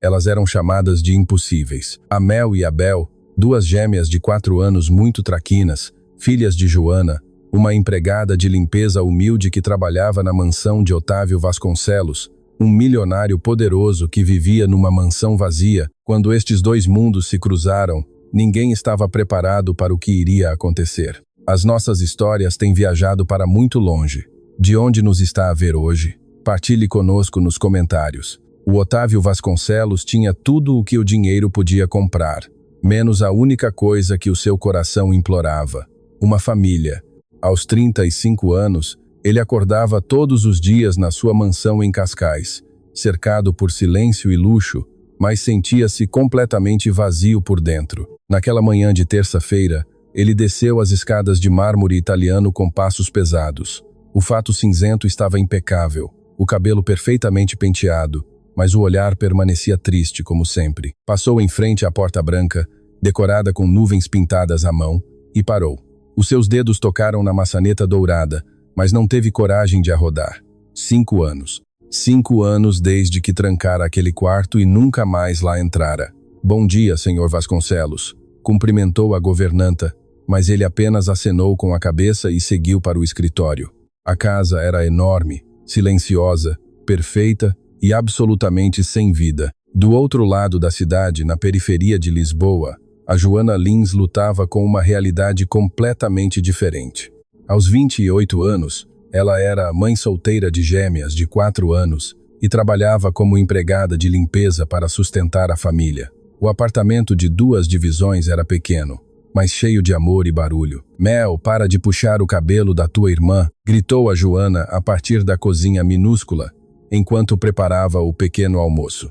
Elas eram chamadas de impossíveis. A Mel e a Bel, duas gêmeas de 4 anos muito traquinas, filhas de Joana, uma empregada de limpeza humilde que trabalhava na mansão de Otávio Vasconcelos, um milionário poderoso que vivia numa mansão vazia. Quando estes dois mundos se cruzaram, ninguém estava preparado para o que iria acontecer. As nossas histórias têm viajado para muito longe. De onde nos está a ver hoje? Partilhe conosco nos comentários. O Otávio Vasconcelos tinha tudo o que o dinheiro podia comprar, menos a única coisa que o seu coração implorava: uma família. Aos 35 anos, ele acordava todos os dias na sua mansão em Cascais, cercado por silêncio e luxo, mas sentia-se completamente vazio por dentro. Naquela manhã de terça-feira, ele desceu as escadas de mármore italiano com passos pesados. O fato cinzento estava impecável, o cabelo perfeitamente penteado, mas o olhar permanecia triste como sempre. Passou em frente à porta branca, decorada com nuvens pintadas à mão, e parou. Os seus dedos tocaram na maçaneta dourada, mas não teve coragem de a rodar. 5 anos. 5 anos desde que trancara aquele quarto e nunca mais lá entrara. Bom dia, senhor Vasconcelos. Cumprimentou a governanta, mas ele apenas acenou com a cabeça e seguiu para o escritório. A casa era enorme, silenciosa, perfeita e absolutamente sem vida. Do outro lado da cidade, na periferia de Lisboa, a Joana Lins lutava com uma realidade completamente diferente. Aos 28 anos, ela era mãe solteira de gêmeas de 4 anos e trabalhava como empregada de limpeza para sustentar a família. O apartamento de 2 divisões era pequeno, mas cheio de amor e barulho. Mel, para de puxar o cabelo da tua irmã, gritou a Joana a partir da cozinha minúscula, enquanto preparava o pequeno almoço.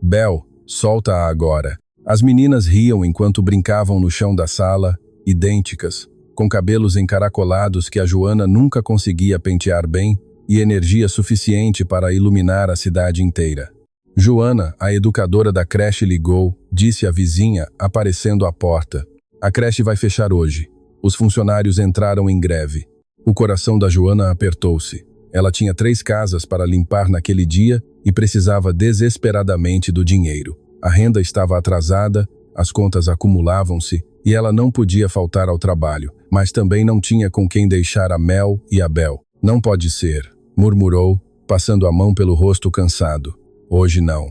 Bel, solta-a agora. As meninas riam enquanto brincavam no chão da sala, idênticas, com cabelos encaracolados que a Joana nunca conseguia pentear bem e energia suficiente para iluminar a cidade inteira. Joana, a educadora da creche, ligou, disse a vizinha, aparecendo à porta. A creche vai fechar hoje. Os funcionários entraram em greve. O coração da Joana apertou-se. Ela tinha 3 casas para limpar naquele dia e precisava desesperadamente do dinheiro. A renda estava atrasada, as contas acumulavam-se e ela não podia faltar ao trabalho, mas também não tinha com quem deixar a Mel e a Bel. Não pode ser, murmurou, passando a mão pelo rosto cansado. Hoje não.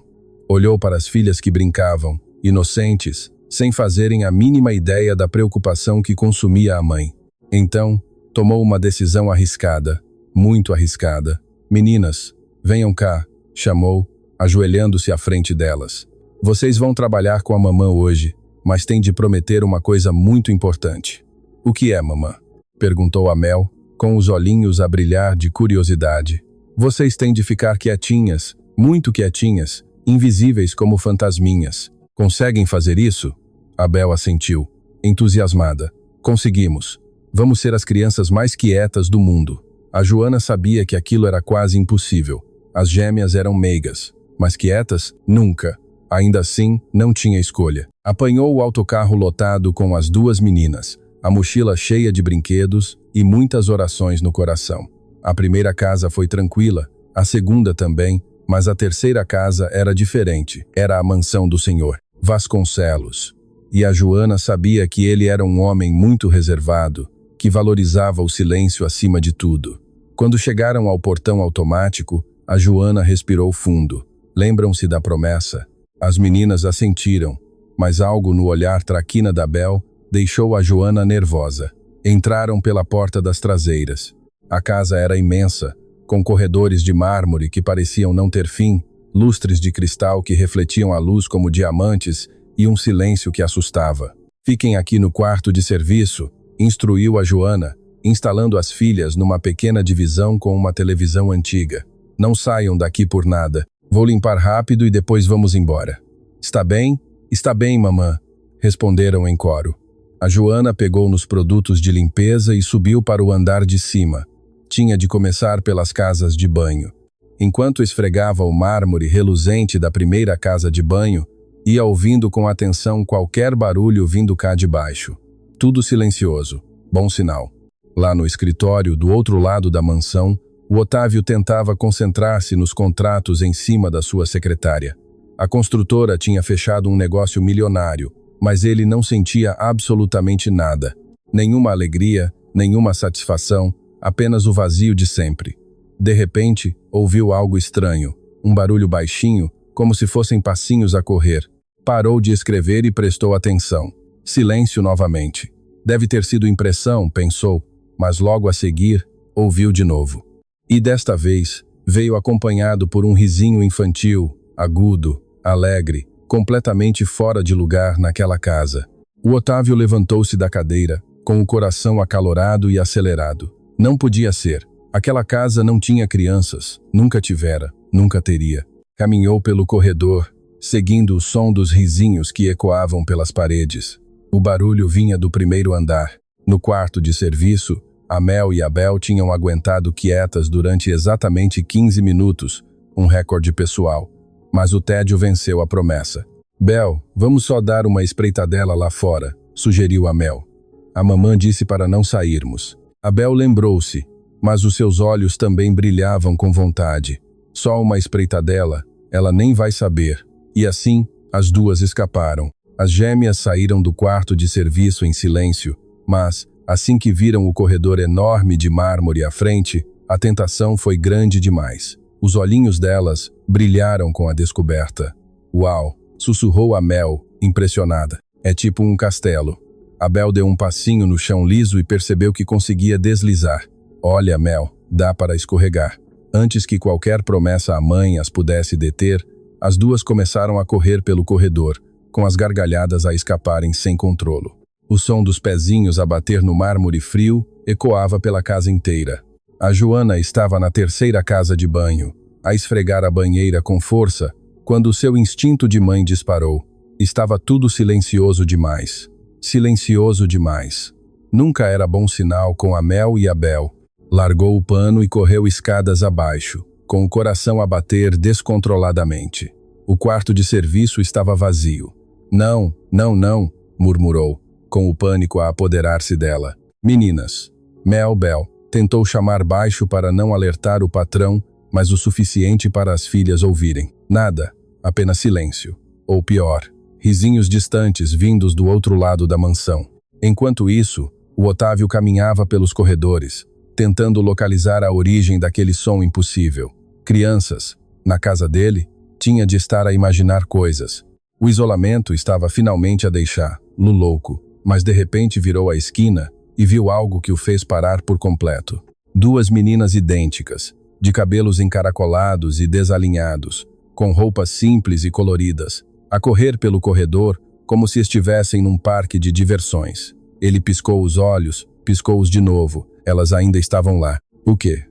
Olhou para as filhas que brincavam, inocentes, sem fazerem a mínima ideia da preocupação que consumia a mãe. Então, tomou uma decisão arriscada, muito arriscada. Meninas, venham cá, chamou, ajoelhando-se à frente delas. Vocês vão trabalhar com a mamã hoje, mas têm de prometer uma coisa muito importante. O que é, mamã? Perguntou a Mel, com os olhinhos a brilhar de curiosidade. Vocês têm de ficar quietinhas, muito quietinhas, invisíveis como fantasminhas. Conseguem fazer isso? A Bel assentiu, entusiasmada. Conseguimos. Vamos ser as crianças mais quietas do mundo. A Joana sabia que aquilo era quase impossível. As gêmeas eram meigas, mas quietas, nunca. Ainda assim, não tinha escolha. Apanhou o autocarro lotado com as 2 meninas, a mochila cheia de brinquedos e muitas orações no coração. A primeira casa foi tranquila, a segunda também, mas a terceira casa era diferente. Era a mansão do senhor Vasconcelos. E a Joana sabia que ele era um homem muito reservado, que valorizava o silêncio acima de tudo. Quando chegaram ao portão automático, a Joana respirou fundo. Lembram-se da promessa? As meninas assentiram, mas algo no olhar traquina da Bel deixou a Joana nervosa. Entraram pela porta das traseiras. A casa era imensa, com corredores de mármore que pareciam não ter fim, lustres de cristal que refletiam a luz como diamantes e um silêncio que assustava. Fiquem aqui no quarto de serviço, instruiu a Joana, instalando as filhas numa pequena divisão com uma televisão antiga. Não saiam daqui por nada. Vou limpar rápido e depois vamos embora. Está bem? Está bem, mamã, responderam em coro. A Joana pegou nos produtos de limpeza e subiu para o andar de cima. Tinha de começar pelas casas de banho. Enquanto esfregava o mármore reluzente da primeira casa de banho, ia ouvindo com atenção qualquer barulho vindo cá de baixo. Tudo silencioso. Bom sinal. Lá no escritório, do outro lado da mansão, o Otávio tentava concentrar-se nos contratos em cima da sua secretária. A construtora tinha fechado um negócio milionário, mas ele não sentia absolutamente nada. Nenhuma alegria, nenhuma satisfação, apenas o vazio de sempre. De repente, ouviu algo estranho, um barulho baixinho, como se fossem passinhos a correr. Parou de escrever e prestou atenção. Silêncio novamente. Deve ter sido impressão, pensou, mas logo a seguir, ouviu de novo. E desta vez, veio acompanhado por um risinho infantil, agudo, alegre, completamente fora de lugar naquela casa. O Otávio levantou-se da cadeira, com o coração acalorado e acelerado. Não podia ser. Aquela casa não tinha crianças, nunca tivera, nunca teria. Caminhou pelo corredor, seguindo o som dos risinhos que ecoavam pelas paredes. O barulho vinha do primeiro andar. No quarto de serviço, a Mel e a Bel tinham aguentado quietas durante exatamente 15 minutos, um recorde pessoal. Mas o tédio venceu a promessa. Bel, vamos só dar uma espreitadela lá fora, sugeriu a Mel. A mamã disse para não sairmos. A Bel lembrou-se, mas os seus olhos também brilhavam com vontade. Só uma espreitadela, ela nem vai saber. E assim, as duas escaparam. As gêmeas saíram do quarto de serviço em silêncio, mas, assim que viram o corredor enorme de mármore à frente, a tentação foi grande demais. Os olhinhos delas brilharam com a descoberta. Uau! Sussurrou a Mel, impressionada. É tipo um castelo. A Bel deu um passinho no chão liso e percebeu que conseguia deslizar. Olha, Mel, dá para escorregar. Antes que qualquer promessa à mãe as pudesse deter, as duas começaram a correr pelo corredor, com as gargalhadas a escaparem sem controlo. O som dos pezinhos a bater no mármore frio ecoava pela casa inteira. A Joana estava na terceira casa de banho, a esfregar a banheira com força, quando o seu instinto de mãe disparou. Estava tudo silencioso demais. Silencioso demais. Nunca era bom sinal com a Mel e a Bel. Largou o pano e correu escadas abaixo, com o coração a bater descontroladamente. O quarto de serviço estava vazio. Não, não, não, murmurou, com o pânico a apoderar-se dela. Meninas. Mel, Bel. Tentou chamar baixo para não alertar o patrão, mas o suficiente para as filhas ouvirem. Nada, apenas silêncio. Ou pior, risinhos distantes vindos do outro lado da mansão. Enquanto isso, o Otávio caminhava pelos corredores, tentando localizar a origem daquele som impossível. Crianças, na casa dele, tinha de estar a imaginar coisas. O isolamento estava finalmente a deixá-lo louco, mas de repente virou a esquina e viu algo que o fez parar por completo. Duas meninas idênticas, de cabelos encaracolados e desalinhados, com roupas simples e coloridas, a correr pelo corredor como se estivessem num parque de diversões. Ele piscou os olhos, piscou-os de novo. Elas ainda estavam lá. O quê?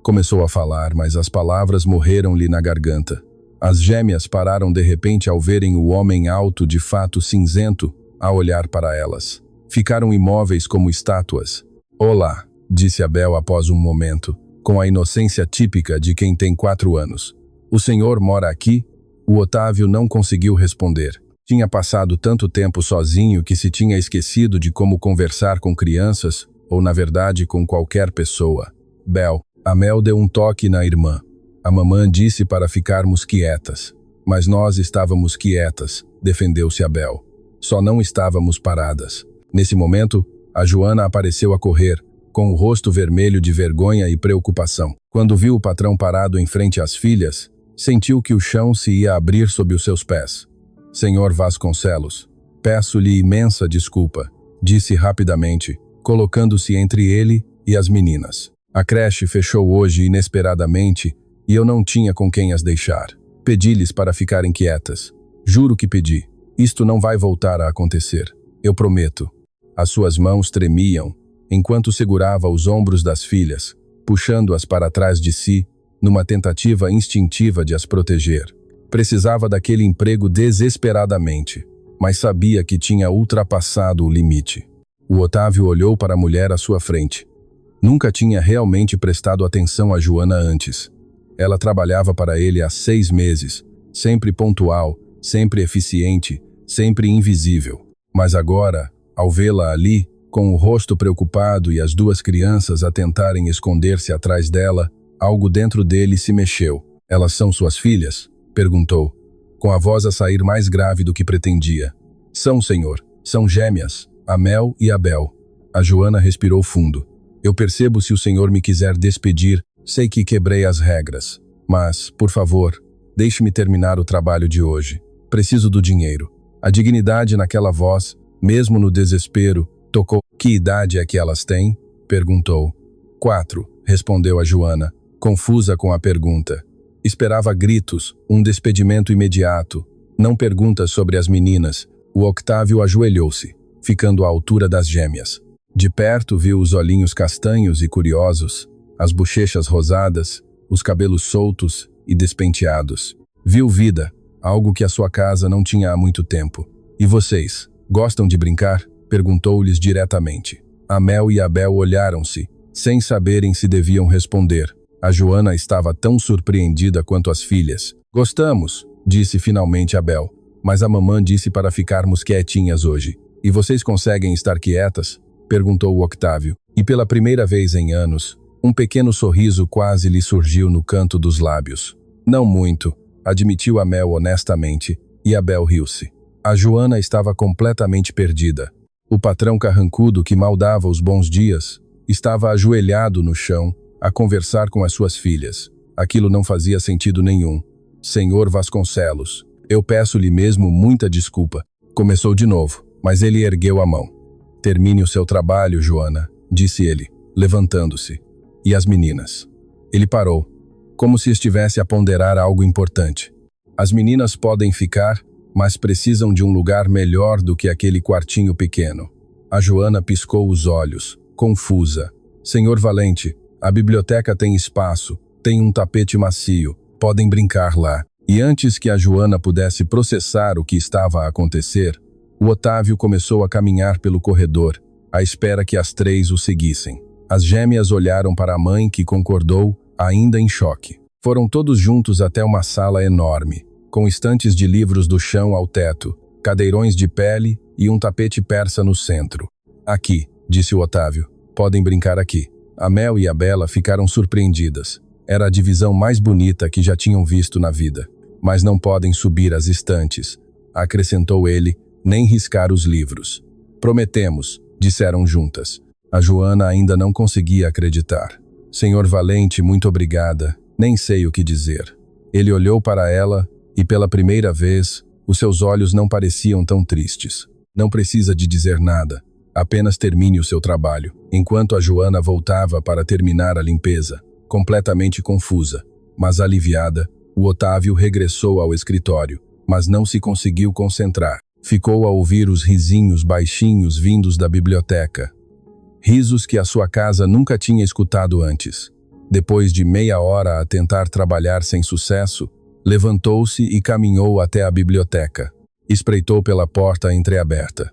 Começou a falar, mas as palavras morreram-lhe na garganta. As gêmeas pararam de repente ao verem o homem alto de fato cinzento a olhar para elas. Ficaram imóveis como estátuas. Olá, disse a Bel após um momento, com a inocência típica de quem tem 4 anos. O senhor mora aqui? O Otávio não conseguiu responder. Tinha passado tanto tempo sozinho que se tinha esquecido de como conversar com crianças, ou na verdade com qualquer pessoa. Bel, a Mel deu um toque na irmã. A mamã disse para ficarmos quietas. Mas nós estávamos quietas, defendeu-se a Bel. Só não estávamos paradas. Nesse momento, a Joana apareceu a correr, com o rosto vermelho de vergonha e preocupação. Quando viu o patrão parado em frente às filhas, sentiu que o chão se ia abrir sob os seus pés. Senhor Vasconcelos, peço-lhe imensa desculpa, disse rapidamente, colocando-se entre ele e as meninas. A creche fechou hoje inesperadamente e eu não tinha com quem as deixar. Pedi-lhes para ficarem quietas. Juro que pedi. Isto não vai voltar a acontecer. Eu prometo. As suas mãos tremiam, enquanto segurava os ombros das filhas, puxando-as para trás de si, numa tentativa instintiva de as proteger. Precisava daquele emprego desesperadamente, mas sabia que tinha ultrapassado o limite. O Otávio olhou para a mulher à sua frente. Nunca tinha realmente prestado atenção a Joana antes. Ela trabalhava para ele há 6 meses, sempre pontual, sempre eficiente, sempre invisível. Mas agora, ao vê-la ali, com o rosto preocupado e as 2 crianças a tentarem esconder-se atrás dela, algo dentro dele se mexeu. Elas são suas filhas? Perguntou. com a voz a sair mais grave do que pretendia. São, senhor, são gêmeas, Amel e Abel. A Joana respirou fundo. Eu percebo se o senhor me quiser despedir, sei que quebrei as regras. Mas, por favor, deixe-me terminar o trabalho de hoje. Preciso do dinheiro. A dignidade naquela voz, mesmo no desespero, tocou. Que idade é que elas têm? Perguntou. 4, respondeu a Joana, confusa com a pergunta. Esperava gritos, um despedimento imediato. Não perguntas sobre as meninas. O Octávio ajoelhou-se, ficando à altura das gêmeas. De perto viu os olhinhos castanhos e curiosos, as bochechas rosadas, os cabelos soltos e despenteados. Viu vida, algo que a sua casa não tinha há muito tempo. E vocês, gostam de brincar? Perguntou-lhes diretamente. Amel e Abel olharam-se, sem saberem se deviam responder. A Joana estava tão surpreendida quanto as filhas. Gostamos, disse finalmente Abel, mas a mamã disse para ficarmos quietinhas hoje. E vocês conseguem estar quietas? Perguntou o Octávio. E pela primeira vez em anos, um pequeno sorriso quase lhe surgiu no canto dos lábios. Não muito, admitiu Amel honestamente, e Abel riu-se. A Joana estava completamente perdida. O patrão carrancudo que mal dava os bons dias estava ajoelhado no chão, a conversar com as suas filhas. Aquilo não fazia sentido nenhum. Senhor Vasconcelos, eu peço-lhe mesmo muita desculpa. Começou de novo, mas ele ergueu a mão. Termine o seu trabalho, Joana, disse ele, levantando-se. E as meninas? Ele parou, como se estivesse a ponderar algo importante. As meninas podem ficar, mas precisam de um lugar melhor do que aquele quartinho pequeno. A Joana piscou os olhos, confusa. Senhor Valente, a biblioteca tem espaço, tem um tapete macio, podem brincar lá. E antes que a Joana pudesse processar o que estava a acontecer, o Otávio começou a caminhar pelo corredor, à espera que as 3 o seguissem. As gêmeas olharam para a mãe que concordou, ainda em choque. Foram todos juntos até uma sala enorme, com estantes de livros do chão ao teto, cadeirões de pele e um tapete persa no centro. Aqui, disse o Otávio, podem brincar aqui. A Mel e a Bela ficaram surpreendidas. Era a divisão mais bonita que já tinham visto na vida. Mas não podem subir as estantes, acrescentou ele, nem riscar os livros. Prometemos, disseram juntas. A Joana ainda não conseguia acreditar. Senhor Valente, muito obrigada, nem sei o que dizer. Ele olhou para ela e pela primeira vez, os seus olhos não pareciam tão tristes. Não precisa de dizer nada, apenas termine o seu trabalho. Enquanto a Joana voltava para terminar a limpeza, completamente confusa, mas aliviada, o Otávio regressou ao escritório, mas não se conseguiu concentrar. Ficou a ouvir os risinhos baixinhos vindos da biblioteca. Risos que a sua casa nunca tinha escutado antes. Depois de meia hora a tentar trabalhar sem sucesso, levantou-se e caminhou até a biblioteca. Espreitou pela porta entreaberta.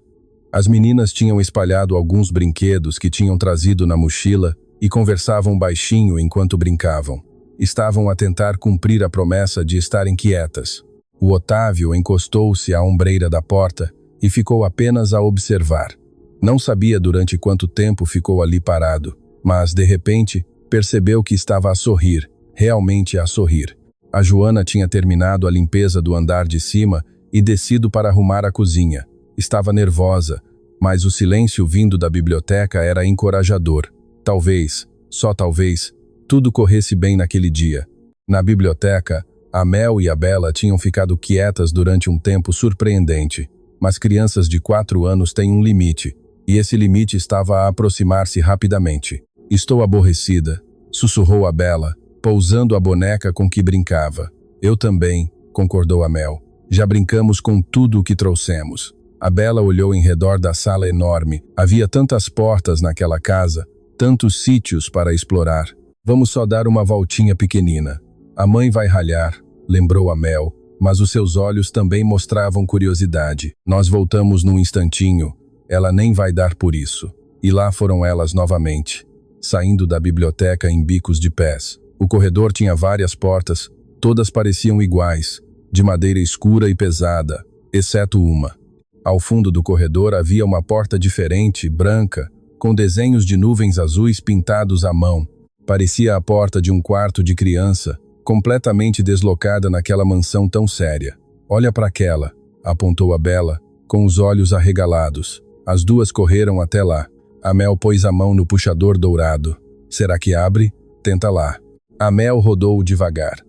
As meninas tinham espalhado alguns brinquedos que tinham trazido na mochila e conversavam baixinho enquanto brincavam. Estavam a tentar cumprir a promessa de estarem quietas. O Otávio encostou-se à ombreira da porta e ficou apenas a observar. Não sabia durante quanto tempo ficou ali parado, mas, de repente, percebeu que estava a sorrir, realmente a sorrir. A Joana tinha terminado a limpeza do andar de cima e descido para arrumar a cozinha. Estava nervosa, mas o silêncio vindo da biblioteca era encorajador. Talvez, só talvez, tudo corresse bem naquele dia. Na biblioteca, a Mel e a Bela tinham ficado quietas durante um tempo surpreendente, mas crianças de 4 anos têm um limite, e esse limite estava a aproximar-se rapidamente. Estou aborrecida, sussurrou a Bela, pousando a boneca com que brincava. Eu também, concordou a Mel. Já brincamos com tudo o que trouxemos. A Bela olhou em redor da sala enorme. Havia tantas portas naquela casa, tantos sítios para explorar. Vamos só dar uma voltinha pequenina. A mãe vai ralhar, lembrou a Mel, mas os seus olhos também mostravam curiosidade. Nós voltamos num instantinho. Ela nem vai dar por isso. E lá foram elas novamente, saindo da biblioteca em bicos de pés. O corredor tinha várias portas, todas pareciam iguais, de madeira escura e pesada, exceto uma. Ao fundo do corredor havia uma porta diferente, branca, com desenhos de nuvens azuis pintados à mão. Parecia a porta de um quarto de criança, completamente deslocada naquela mansão tão séria. Olha para aquela, apontou a Bela, com os olhos arregalados. As duas correram até lá. A Mel pôs a mão no puxador dourado. Será que abre? Tenta lá. A Mel rodou devagar.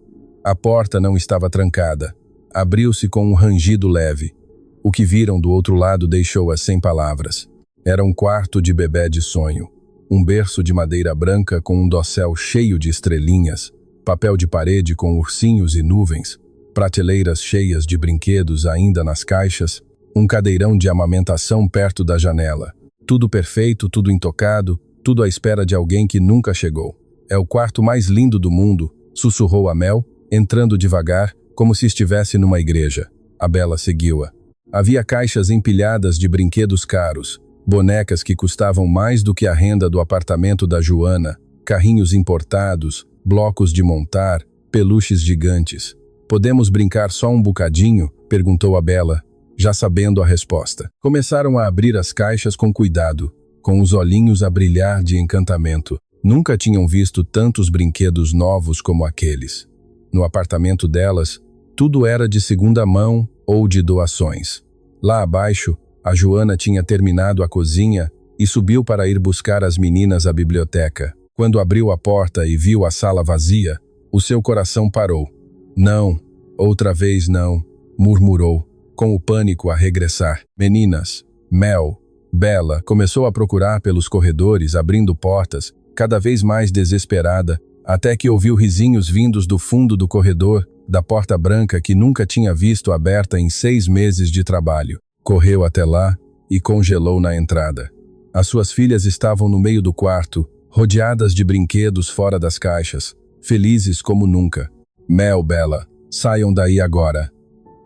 A porta não estava trancada. Abriu-se com um rangido leve. O que viram do outro lado deixou-as sem palavras. Era um quarto de bebé de sonho. Um berço de madeira branca com um dossel cheio de estrelinhas, papel de parede com ursinhos e nuvens, prateleiras cheias de brinquedos ainda nas caixas, um cadeirão de amamentação perto da janela. Tudo perfeito, tudo intocado, tudo à espera de alguém que nunca chegou. É o quarto mais lindo do mundo, sussurrou a Mel, entrando devagar, como se estivesse numa igreja. A Bela seguiu-a. Havia caixas empilhadas de brinquedos caros, bonecas que custavam mais do que a renda do apartamento da Joana, carrinhos importados, blocos de montar, peluches gigantes. Podemos brincar só um bocadinho? Perguntou a Bela, já sabendo a resposta. Começaram a abrir as caixas com cuidado, com os olhinhos a brilhar de encantamento. Nunca tinham visto tantos brinquedos novos como aqueles. No apartamento delas, tudo era de segunda mão ou de doações. Lá abaixo, a Joana tinha terminado a cozinha e subiu para ir buscar as meninas à biblioteca. Quando abriu a porta e viu a sala vazia, o seu coração parou. Não, outra vez não, murmurou, com o pânico a regressar. Meninas, Mel, Bela começou a procurar pelos corredores, abrindo portas, cada vez mais desesperada, até que ouviu risinhos vindos do fundo do corredor, da porta branca que nunca tinha visto aberta em 6 meses de trabalho. Correu até lá e congelou na entrada. As suas filhas estavam no meio do quarto, rodeadas de brinquedos fora das caixas, felizes como nunca. Mel, Bela, saiam daí agora.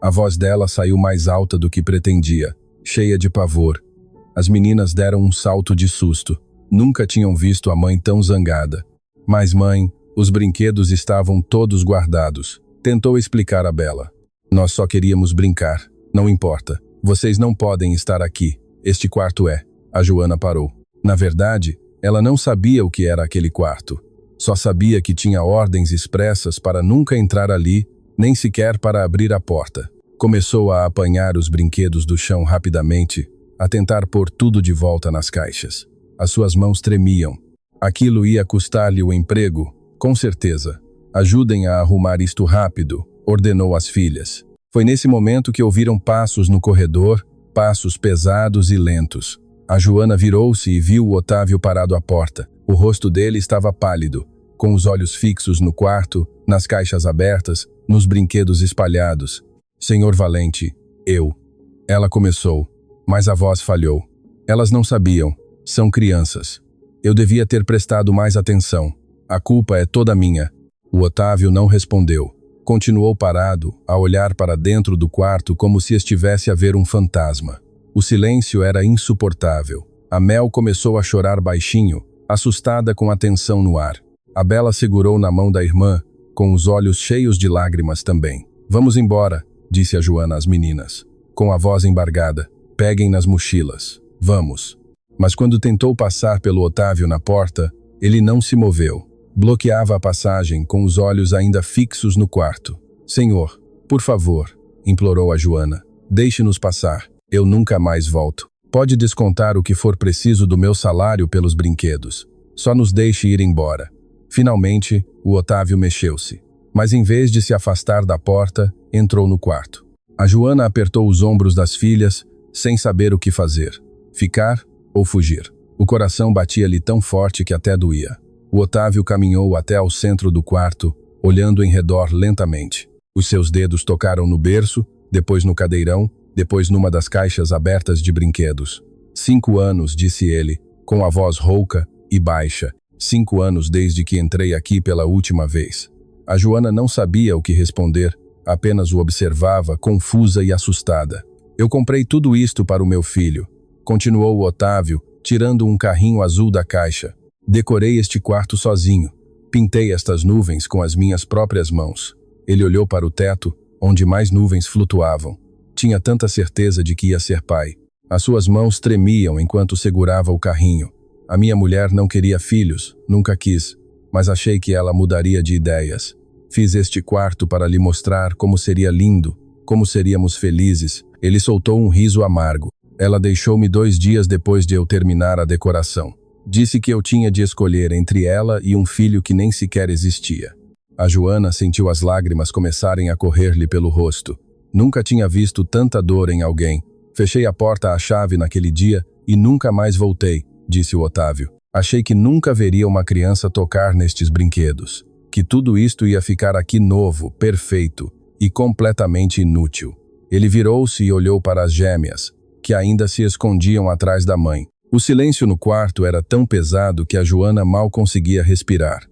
A voz dela saiu mais alta do que pretendia, cheia de pavor. As meninas deram um salto de susto. Nunca tinham visto a mãe tão zangada. Mas mãe, os brinquedos estavam todos guardados. Tentou explicar a Bela. Nós só queríamos brincar. Não importa. Vocês não podem estar aqui. Este quarto é. A Joana parou. Na verdade, ela não sabia o que era aquele quarto. Só sabia que tinha ordens expressas para nunca entrar ali, nem sequer para abrir a porta. Começou a apanhar os brinquedos do chão rapidamente, a tentar pôr tudo de volta nas caixas. As suas mãos tremiam. Aquilo ia custar-lhe o emprego, com certeza. Ajudem a arrumar isto rápido, ordenou às filhas. Foi nesse momento que ouviram passos no corredor, passos pesados e lentos. A Joana virou-se e viu o Otávio parado à porta. O rosto dele estava pálido, com os olhos fixos no quarto, nas caixas abertas, nos brinquedos espalhados. Senhor Valente, eu. Ela começou, mas a voz falhou. Elas não sabiam. São crianças. Eu devia ter prestado mais atenção. A culpa é toda minha. O Otávio não respondeu. Continuou parado, a olhar para dentro do quarto como se estivesse a ver um fantasma. O silêncio era insuportável. A Mel começou a chorar baixinho, assustada com a tensão no ar. A Bela segurou na mão da irmã, com os olhos cheios de lágrimas também. Vamos embora, disse a Joana às meninas, com a voz embargada. Peguem nas mochilas. Vamos. Mas quando tentou passar pelo Otávio na porta, ele não se moveu. Bloqueava a passagem com os olhos ainda fixos no quarto. Senhor, por favor, implorou a Joana. Deixe-nos passar. Eu nunca mais volto. Pode descontar o que for preciso do meu salário pelos brinquedos. Só nos deixe ir embora. Finalmente, o Otávio mexeu-se. Mas em vez de se afastar da porta, entrou no quarto. A Joana apertou os ombros das filhas, sem saber o que fazer. Ficar ou fugir. O coração batia-lhe tão forte que até doía. O Otávio caminhou até ao centro do quarto, olhando em redor lentamente. Os seus dedos tocaram no berço, depois no cadeirão, depois numa das caixas abertas de brinquedos. 5 anos, disse ele, com a voz rouca e baixa. 5 anos desde que entrei aqui pela última vez. A Joana não sabia o que responder, apenas o observava, confusa e assustada. Eu comprei tudo isto para o meu filho, continuou o Otávio, tirando um carrinho azul da caixa. Decorei este quarto sozinho. Pintei estas nuvens com as minhas próprias mãos. Ele olhou para o teto, onde mais nuvens flutuavam. Tinha tanta certeza de que ia ser pai. As suas mãos tremiam enquanto segurava o carrinho. A minha mulher não queria filhos, nunca quis, mas achei que ela mudaria de ideias. Fiz este quarto para lhe mostrar como seria lindo, como seríamos felizes. Ele soltou um riso amargo. Ela deixou-me 2 dias depois de eu terminar a decoração. Disse que eu tinha de escolher entre ela e um filho que nem sequer existia. A Joana sentiu as lágrimas começarem a correr-lhe pelo rosto. Nunca tinha visto tanta dor em alguém. Fechei a porta à chave naquele dia e nunca mais voltei, disse o Otávio. Achei que nunca veria uma criança tocar nestes brinquedos. Que tudo isto ia ficar aqui novo, perfeito e completamente inútil. Ele virou-se e olhou para as gêmeas, que ainda se escondiam atrás da mãe. O silêncio no quarto era tão pesado que a Joana mal conseguia respirar.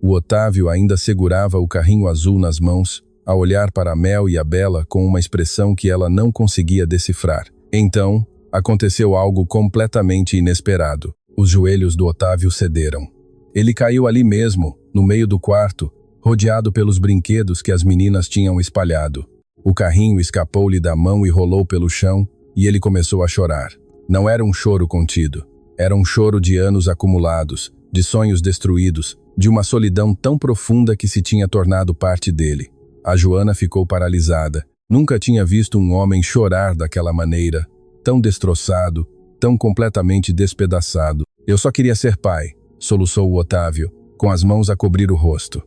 O Otávio ainda segurava o carrinho azul nas mãos, a olhar para a Mel e a Bela com uma expressão que ela não conseguia decifrar. Então, aconteceu algo completamente inesperado. Os joelhos do Otávio cederam. Ele caiu ali mesmo, no meio do quarto, rodeado pelos brinquedos que as meninas tinham espalhado. O carrinho escapou-lhe da mão e rolou pelo chão, e ele começou a chorar. Não era um choro contido. Era um choro de anos acumulados, de sonhos destruídos, de uma solidão tão profunda que se tinha tornado parte dele. A Joana ficou paralisada. Nunca tinha visto um homem chorar daquela maneira, tão destroçado, tão completamente despedaçado. Eu só queria ser pai, soluçou o Otávio, com as mãos a cobrir o rosto.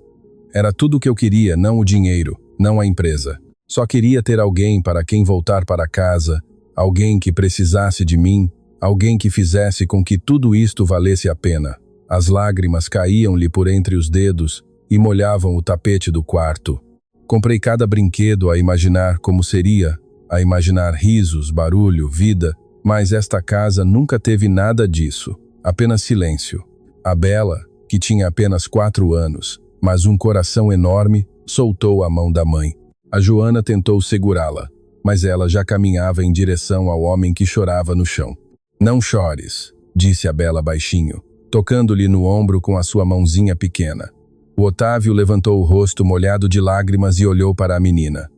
Era tudo o que eu queria, não o dinheiro, não a empresa. Só queria ter alguém para quem voltar para casa, alguém que precisasse de mim, alguém que fizesse com que tudo isto valesse a pena. As lágrimas caíam-lhe por entre os dedos e molhavam o tapete do quarto. Comprei cada brinquedo a imaginar como seria, a imaginar risos, barulho, vida, mas esta casa nunca teve nada disso, apenas silêncio. A Bela, que tinha apenas 4 anos, mas um coração enorme, soltou a mão da mãe. A Joana tentou segurá-la, mas ela já caminhava em direção ao homem que chorava no chão. Não chores, disse a Bela baixinho, tocando-lhe no ombro com a sua mãozinha pequena. O Otávio levantou o rosto molhado de lágrimas e olhou para a menina.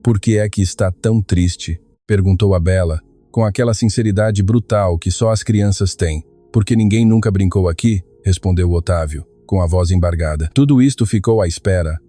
Por que é que está tão triste? Perguntou a Bela, com aquela sinceridade brutal que só as crianças têm. Porque ninguém nunca brincou aqui? Respondeu o Otávio, com a voz embargada. Tudo isto ficou à espera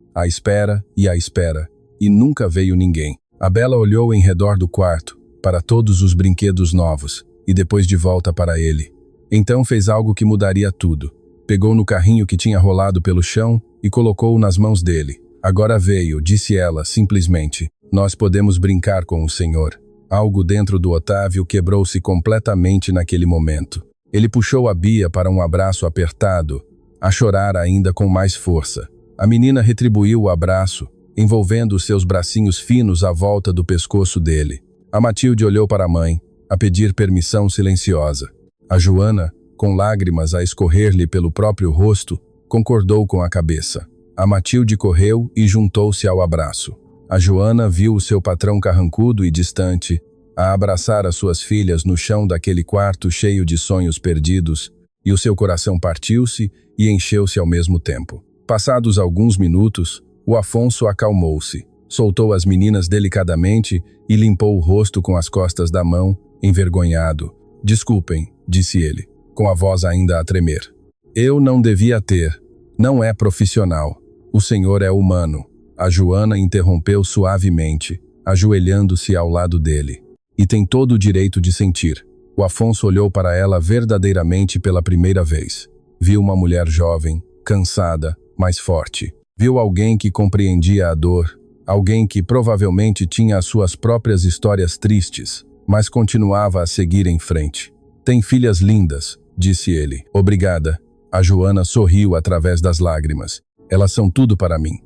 e à espera, e nunca veio ninguém. A Bela olhou em redor do quarto, para todos os brinquedos novos, e depois de volta para ele. Então fez algo que mudaria tudo. Pegou no carrinho que tinha rolado pelo chão e colocou-o nas mãos dele. Agora veio, disse ela, simplesmente. Nós podemos brincar com o Senhor. Algo dentro do Otávio quebrou-se completamente naquele momento. Ele puxou a Bia para um abraço apertado, a chorar ainda com mais força. A menina retribuiu o abraço, envolvendo seus bracinhos finos à volta do pescoço dele. A Matilde olhou para a mãe, a pedir permissão silenciosa. A Joana, com lágrimas a escorrer-lhe pelo próprio rosto, concordou com a cabeça. A Matilde correu e juntou-se ao abraço. A Joana viu o seu patrão carrancudo e distante, a abraçar as suas filhas no chão daquele quarto cheio de sonhos perdidos, e o seu coração partiu-se e encheu-se ao mesmo tempo. Passados alguns minutos, o Afonso acalmou-se, soltou as meninas delicadamente e limpou o rosto com as costas da mão, envergonhado. Desculpem, disse ele, com a voz ainda a tremer. Eu não devia ter. Não é profissional. O senhor é humano. A Joana interrompeu suavemente, ajoelhando-se ao lado dele. E tem todo o direito de sentir. O Afonso olhou para ela verdadeiramente pela primeira vez. Viu uma mulher jovem, cansada, mas forte. Viu alguém que compreendia a dor, alguém que provavelmente tinha as suas próprias histórias tristes, mas continuava a seguir em frente. Tem filhas lindas, disse ele. Obrigada. A Joana sorriu através das lágrimas. Elas são tudo para mim.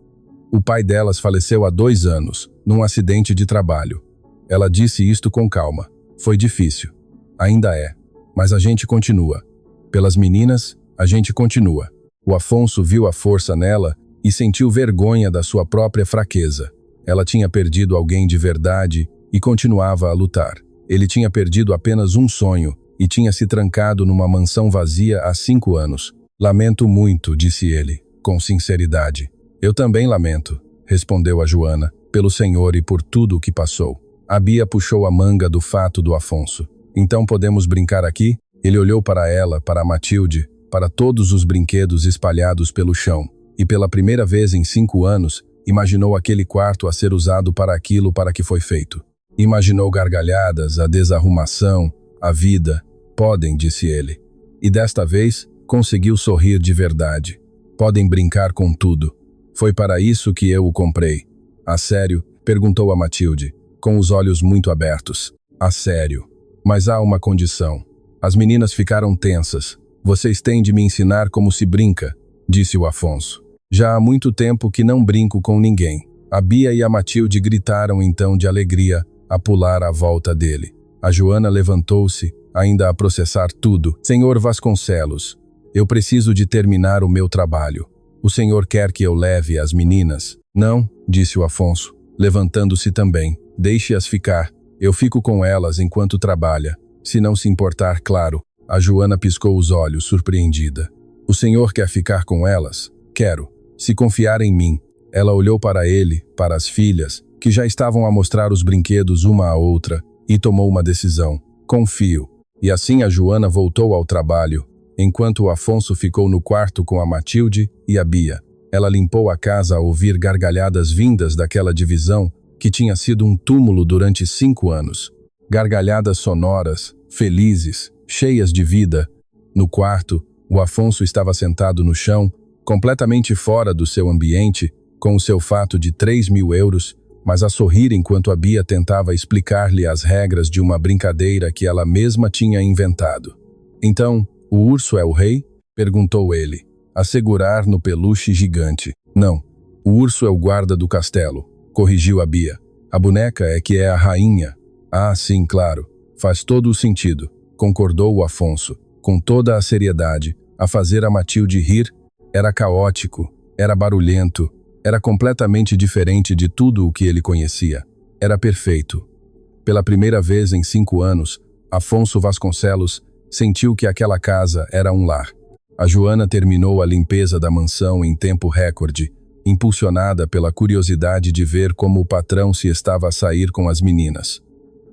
O pai delas faleceu há 2 anos, num acidente de trabalho. Ela disse isto com calma. Foi difícil. Ainda é. Mas a gente continua. Pelas meninas, a gente continua. O Afonso viu a força nela e sentiu vergonha da sua própria fraqueza. Ela tinha perdido alguém de verdade e continuava a lutar. Ele tinha perdido apenas um sonho e tinha se trancado numa mansão vazia há 5 anos. Lamento muito, disse ele, com sinceridade. Eu também lamento, respondeu a Joana, pelo senhor e por tudo o que passou. A Bia puxou a manga do fato do Afonso. Então podemos brincar aqui? Ele olhou para ela, para a Matilde, para todos os brinquedos espalhados pelo chão. E pela primeira vez em 5 anos, Imaginou aquele quarto a ser usado para aquilo para que foi feito. Imaginou gargalhadas, a desarrumação, a vida. Podem, disse ele. E desta vez, conseguiu sorrir de verdade. Podem brincar com tudo. Foi para isso que eu o comprei. A sério? Perguntou a Matilde, com os olhos muito abertos. A sério. Mas há uma condição. As meninas ficaram tensas. Vocês têm de me ensinar como se brinca, disse o Afonso. Já há muito tempo que não brinco com ninguém. A Bia e a Matilde gritaram então de alegria a pular à volta dele. A Joana levantou-se, ainda a processar tudo. Senhor Vasconcelos, eu preciso de terminar o meu trabalho. O senhor quer que eu leve as meninas? Não, disse o Afonso, levantando-se também. Deixe-as ficar. Eu fico com elas enquanto trabalha. Se não se importar, claro. A Joana piscou os olhos, surpreendida. O senhor quer ficar com elas? Quero. Se confiar em mim. Ela olhou para ele, para as filhas, que já estavam a mostrar os brinquedos uma à outra, e tomou uma decisão. Confio. E assim a Joana voltou ao trabalho, enquanto o Afonso ficou no quarto com a Matilde e a Bia. Ela limpou a casa a ouvir gargalhadas vindas daquela divisão que tinha sido um túmulo durante 5 anos. Gargalhadas sonoras, felizes, cheias de vida. No quarto, o Afonso estava sentado no chão, completamente fora do seu ambiente, com o seu fato de 3.000 euros, mas a sorrir enquanto a Bia tentava explicar-lhe as regras de uma brincadeira que ela mesma tinha inventado. Então, o urso é o rei? Perguntou ele, a segurar no peluche gigante. Não, o urso é o guarda do castelo, corrigiu a Bia. A boneca é que é a rainha. Ah, sim, claro, faz todo o sentido, concordou o Afonso, com toda a seriedade, a fazer a Matilde rir. Era caótico, era barulhento, era completamente diferente de tudo o que ele conhecia. Era perfeito. Pela primeira vez em 5 anos, Afonso Vasconcelos sentiu que aquela casa era um lar. A Joana terminou a limpeza da mansão em tempo recorde, impulsionada pela curiosidade de ver como o patrão se estava a sair com as meninas.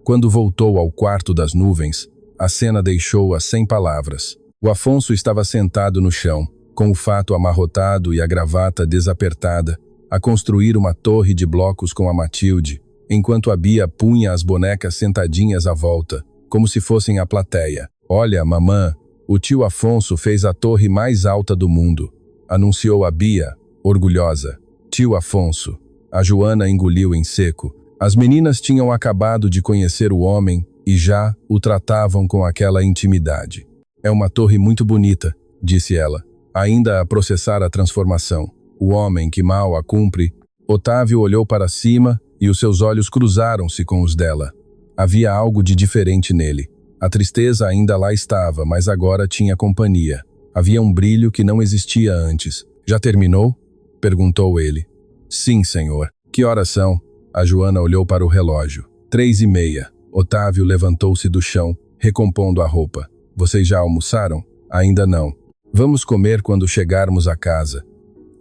Quando voltou ao quarto das nuvens, a cena deixou-a sem palavras. O Afonso estava sentado no chão, com o fato amarrotado e a gravata desapertada, a construir uma torre de blocos com a Matilde, enquanto a Bia punha as bonecas sentadinhas à volta, como se fossem a plateia. Olha, mamã, o tio Afonso fez a torre mais alta do mundo, anunciou a Bia, orgulhosa. Tio Afonso. A Joana engoliu em seco. As meninas tinham acabado de conhecer o homem e já o tratavam com aquela intimidade. É uma torre muito bonita, disse ela, ainda a processar a transformação. O homem que mal a cumpre. Otávio olhou para cima e os seus olhos cruzaram-se com os dela. Havia algo de diferente nele. A tristeza ainda lá estava, mas agora tinha companhia. Havia um brilho que não existia antes. Já terminou? Perguntou ele. Sim, senhor. Que horas são? A Joana olhou para o relógio. 3:30. Otávio levantou-se do chão, recompondo a roupa. Vocês já almoçaram? Ainda não. Vamos comer quando chegarmos a casa.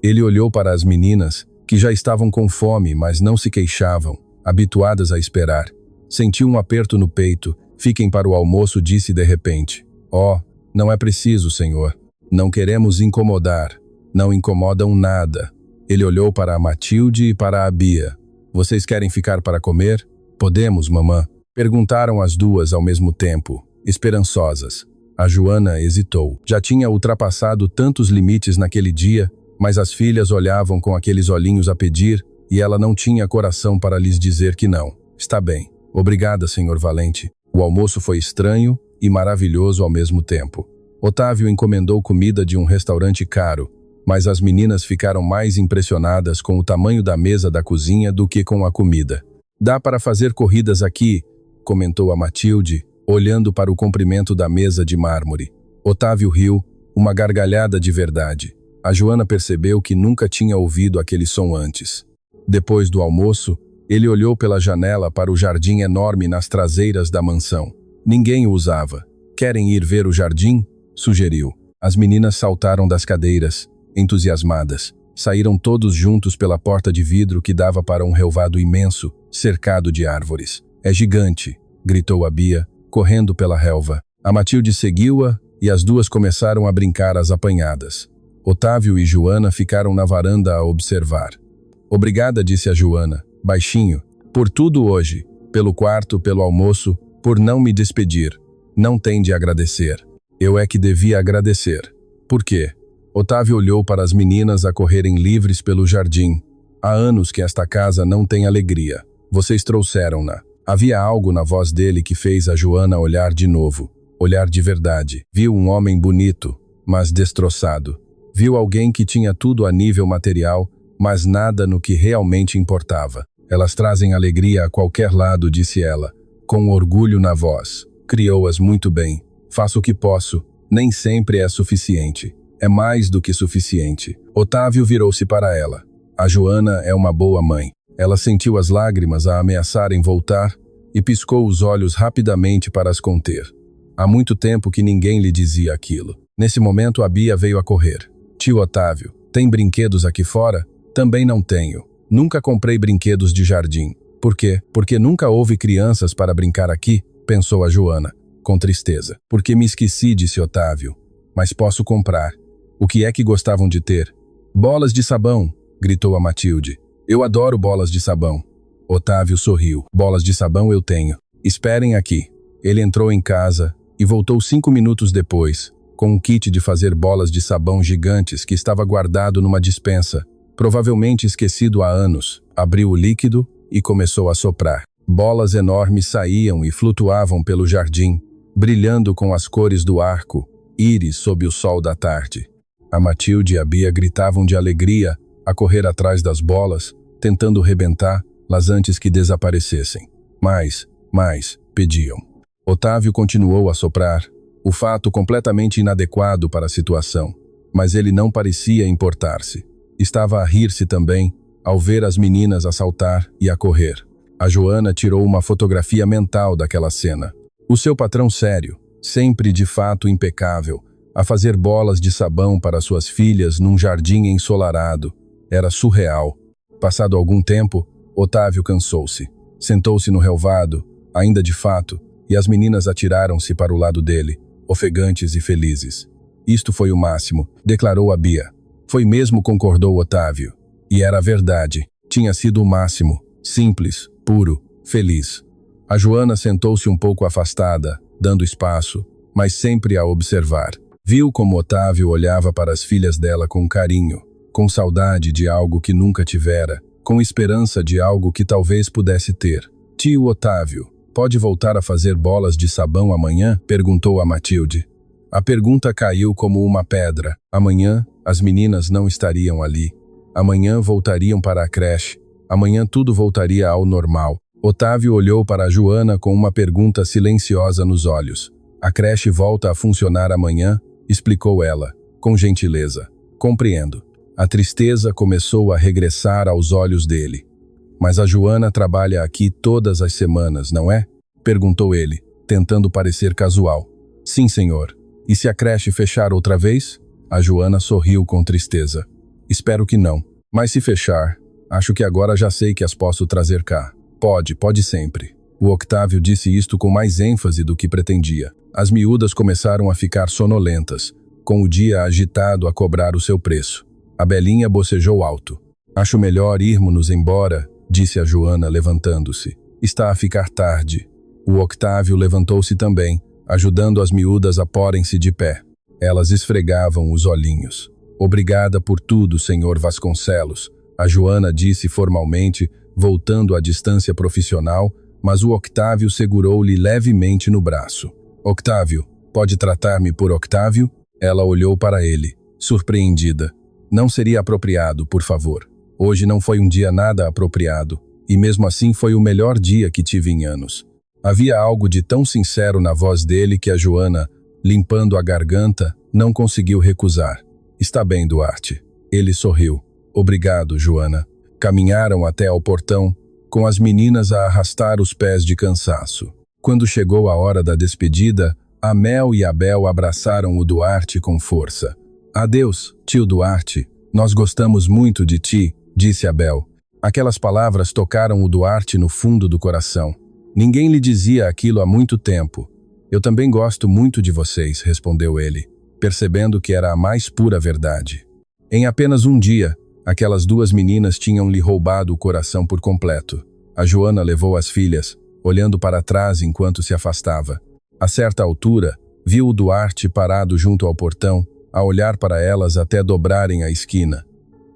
Ele olhou para as meninas, que já estavam com fome, mas não se queixavam, habituadas a esperar. Sentiu um aperto no peito. Fiquem para o almoço, disse de repente. Oh, não é preciso, senhor. Não queremos incomodar. Não incomodam nada. Ele olhou para a Matilde e para a Bia. Vocês querem ficar para comer? Podemos, mamã? Perguntaram as duas ao mesmo tempo, esperançosas. A Joana hesitou. Já tinha ultrapassado tantos limites naquele dia, mas as filhas olhavam com aqueles olhinhos a pedir e ela não tinha coração para lhes dizer que não. Está bem. Obrigada, senhor Valente. O almoço foi estranho e maravilhoso ao mesmo tempo. Otávio encomendou comida de um restaurante caro, mas as meninas ficaram mais impressionadas com o tamanho da mesa da cozinha do que com a comida. Dá para fazer corridas aqui, comentou a Matilde, olhando para o comprimento da mesa de mármore. Otávio riu, uma gargalhada de verdade. A Joana percebeu que nunca tinha ouvido aquele som antes. Depois do almoço, ele olhou pela janela para o jardim enorme nas traseiras da mansão. Ninguém o usava. Querem ir ver o jardim? Sugeriu. As meninas saltaram das cadeiras, entusiasmadas. Saíram todos juntos pela porta de vidro que dava para um relvado imenso, cercado de árvores. É gigante, gritou a Bia, correndo pela relva. A Matilde seguiu-a e as duas começaram a brincar às apanhadas. Otávio e Joana ficaram na varanda a observar. Obrigada, disse a Joana, baixinho, por tudo hoje, pelo quarto, pelo almoço, por não me despedir. Não tem de agradecer. Eu é que devia agradecer. Por quê? Otávio olhou para as meninas a correrem livres pelo jardim. Há anos que esta casa não tem alegria. Vocês trouxeram-na. Havia algo na voz dele que fez a Joana olhar de novo. Olhar de verdade. Viu um homem bonito, mas destroçado. Viu alguém que tinha tudo a nível material, mas nada no que realmente importava. Elas trazem alegria a qualquer lado, disse ela, com orgulho na voz. Criou-as muito bem. Faço o que posso. Nem sempre é suficiente. É mais do que suficiente. Otávio virou-se para ela. A Joana é uma boa mãe. Ela sentiu as lágrimas a ameaçarem voltar e piscou os olhos rapidamente para as conter. Há muito tempo que ninguém lhe dizia aquilo. Nesse momento a Bia veio a correr. Tio Otávio, tem brinquedos aqui fora? Também não tenho. Nunca comprei brinquedos de jardim. Por quê? Porque nunca houve crianças para brincar aqui, pensou a Joana, com tristeza. Porque me esqueci, disse Otávio. Mas posso comprar. O que é que gostavam de ter? Bolas de sabão, gritou a Matilde. Eu adoro bolas de sabão. Otávio sorriu. Bolas de sabão eu tenho. Esperem aqui. Ele entrou em casa e voltou 5 minutos depois, com um kit de fazer bolas de sabão gigantes que estava guardado numa despensa, provavelmente esquecido há anos. Abriu o líquido e começou a soprar. Bolas enormes saíam e flutuavam pelo jardim, brilhando com as cores do arco, íris sob o sol da tarde. A Matilde e a Bia gritavam de alegria a correr atrás das bolas, tentando rebentá-las antes que desaparecessem. Mais, pediam. Otávio continuou a soprar, o fato completamente inadequado para a situação, mas ele não parecia importar-se. Estava a rir-se também ao ver as meninas a saltar e a correr. A Joana tirou uma fotografia mental daquela cena. O seu patrão sério, sempre de fato impecável, a fazer bolas de sabão para suas filhas num jardim ensolarado. Era surreal. Passado algum tempo, Otávio cansou-se. Sentou-se no relvado, ainda de fato, e as meninas atiraram-se para o lado dele, ofegantes e felizes. Isto foi o máximo, declarou a Bia. Foi mesmo, concordou Otávio. E era a verdade. Tinha sido o máximo. Simples, puro, feliz. A Joana sentou-se um pouco afastada, dando espaço, mas sempre a observar. Viu como Otávio olhava para as filhas dela com carinho, com saudade de algo que nunca tivera, com esperança de algo que talvez pudesse ter. Tio Otávio, pode voltar a fazer bolas de sabão amanhã? Perguntou a Matilde. A pergunta caiu como uma pedra. Amanhã, as meninas não estariam ali. Amanhã voltariam para a creche. Amanhã tudo voltaria ao normal. Otávio olhou para a Joana com uma pergunta silenciosa nos olhos. A creche volta a funcionar amanhã, explicou ela, com gentileza. Compreendo. A tristeza começou a regressar aos olhos dele. Mas a Joana trabalha aqui todas as semanas, não é? Perguntou ele, tentando parecer casual. Sim, senhor. E se a creche fechar outra vez? A Joana sorriu com tristeza. Espero que não. Mas se fechar, acho que agora já sei que as posso trazer cá. Pode sempre. O Octávio disse isto com mais ênfase do que pretendia. As miúdas começaram a ficar sonolentas, com o dia agitado a cobrar o seu preço. A Belinha bocejou alto. Acho melhor irmos-nos embora, disse a Joana, levantando-se. Está a ficar tarde. O Octávio levantou-se também, ajudando as miúdas a porem-se de pé. Elas esfregavam os olhinhos. Obrigada por tudo, senhor Vasconcelos, a Joana disse formalmente, voltando à distância profissional, mas o Octávio segurou-lhe levemente no braço. Octávio, pode tratar-me por Octávio? Ela olhou para ele, surpreendida. Não seria apropriado, por favor. Hoje não foi um dia nada apropriado, e mesmo assim foi o melhor dia que tive em anos. Havia algo de tão sincero na voz dele que a Joana, limpando a garganta, não conseguiu recusar. Está bem, Duarte. Ele sorriu. Obrigado, Joana. Caminharam até ao portão, com as meninas a arrastar os pés de cansaço. Quando chegou a hora da despedida, a Mel e a Bel abraçaram o Duarte com força. Adeus, tio Duarte. Nós gostamos muito de ti, disse a Bel. Aquelas palavras tocaram o Duarte no fundo do coração. Ninguém lhe dizia aquilo há muito tempo. Eu também gosto muito de vocês, respondeu ele, percebendo que era a mais pura verdade. Em apenas um dia, Aquelas duas meninas tinham lhe roubado o coração por completo. A Joana levou as filhas, olhando para trás enquanto se afastava. A certa altura, viu o Duarte parado junto ao portão, a olhar para elas até dobrarem a esquina.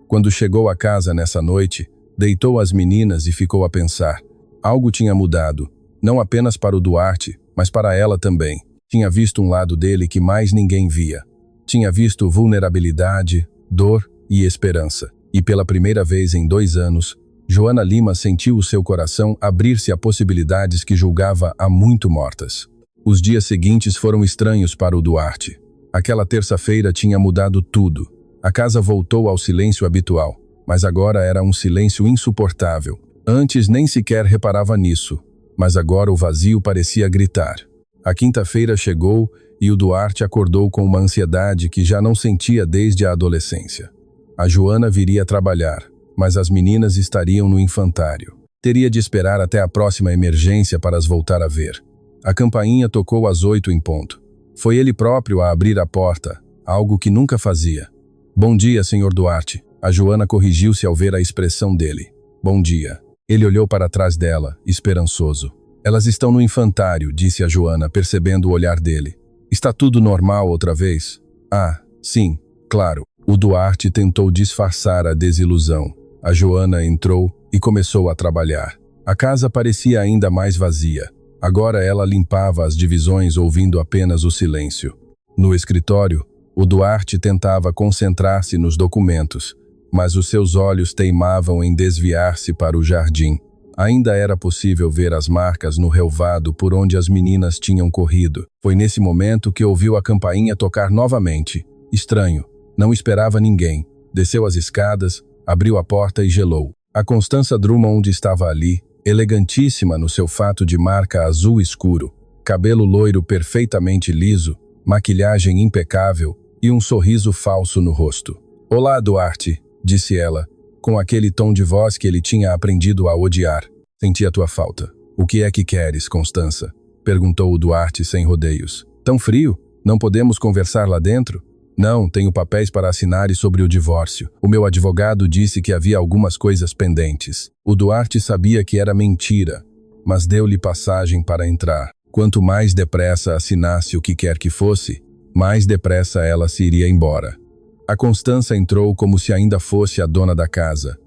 Quando chegou a casa nessa noite, deitou as meninas e ficou a pensar. Algo tinha mudado, não apenas para o Duarte, mas para ela também. Tinha visto um lado dele que mais ninguém via. Tinha visto vulnerabilidade, dor e esperança. E pela primeira vez em 2 anos, Joana Lima sentiu o seu coração abrir-se a possibilidades que julgava há muito mortas. Os dias seguintes foram estranhos para o Duarte. Aquela terça-feira tinha mudado tudo. A casa voltou ao silêncio habitual, mas agora era um silêncio insuportável. Antes nem sequer reparava nisso, mas agora o vazio parecia gritar. A quinta-feira chegou e o Duarte acordou com uma ansiedade que já não sentia desde a adolescência. A Joana viria trabalhar, mas as meninas estariam no infantário. Teria de esperar até a próxima emergência para as voltar a ver. A campainha tocou às 8 em ponto. Foi ele próprio a abrir a porta, algo que nunca fazia. Bom dia, Sr. Duarte. A Joana corrigiu-se ao ver a expressão dele. Bom dia. Ele olhou para trás dela, esperançoso. Elas estão no infantário, disse a Joana, percebendo o olhar dele. Está tudo normal outra vez? Ah, sim, claro. O Duarte tentou disfarçar a desilusão. A Joana entrou e começou a trabalhar. A casa parecia ainda mais vazia. Agora ela limpava as divisões ouvindo apenas o silêncio. No escritório, o Duarte tentava concentrar-se nos documentos, mas os seus olhos teimavam em desviar-se para o jardim. Ainda era possível ver as marcas no relvado por onde as meninas tinham corrido. Foi nesse momento que ouviu a campainha tocar novamente. Estranho. Não esperava ninguém. Desceu as escadas, abriu a porta e gelou. A Constança Drummond estava ali, elegantíssima no seu fato de marca azul escuro, cabelo loiro perfeitamente liso, maquilhagem impecável e um sorriso falso no rosto. Olá, Duarte, disse ela, com aquele tom de voz que ele tinha aprendido a odiar. Senti a tua falta. O que é que queres, Constança? Perguntou o Duarte sem rodeios. Tão frio? Não podemos conversar lá dentro? Não, tenho papéis para assinar sobre o divórcio. O meu advogado disse que havia algumas coisas pendentes. O Duarte sabia que era mentira, mas deu-lhe passagem para entrar. Quanto mais depressa assinasse o que quer que fosse, mais depressa ela se iria embora. A Constança entrou como se ainda fosse a dona da casa,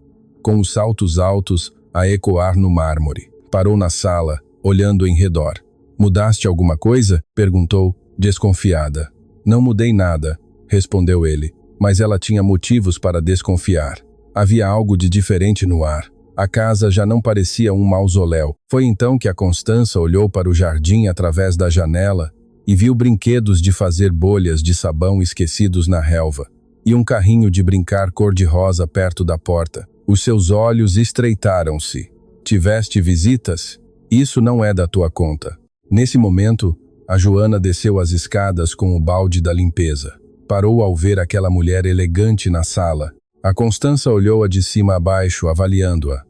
com os saltos altos a ecoar no mármore. Parou na sala, olhando em redor. Mudaste alguma coisa? Perguntou, desconfiada. Não mudei nada, respondeu ele, mas ela tinha motivos para desconfiar. Havia algo de diferente no ar. A casa já não parecia um mausoléu. Foi então que a Constança olhou para o jardim através da janela e viu brinquedos de fazer bolhas de sabão esquecidos na relva e um carrinho de brincar cor-de-rosa perto da porta. Os seus olhos estreitaram-se. Tiveste visitas? Isso não é da tua conta. Nesse momento, a Joana desceu as escadas com o balde da limpeza. Parou ao ver aquela mulher elegante na sala. A Constança olhou-a de cima a baixo, avaliando-a.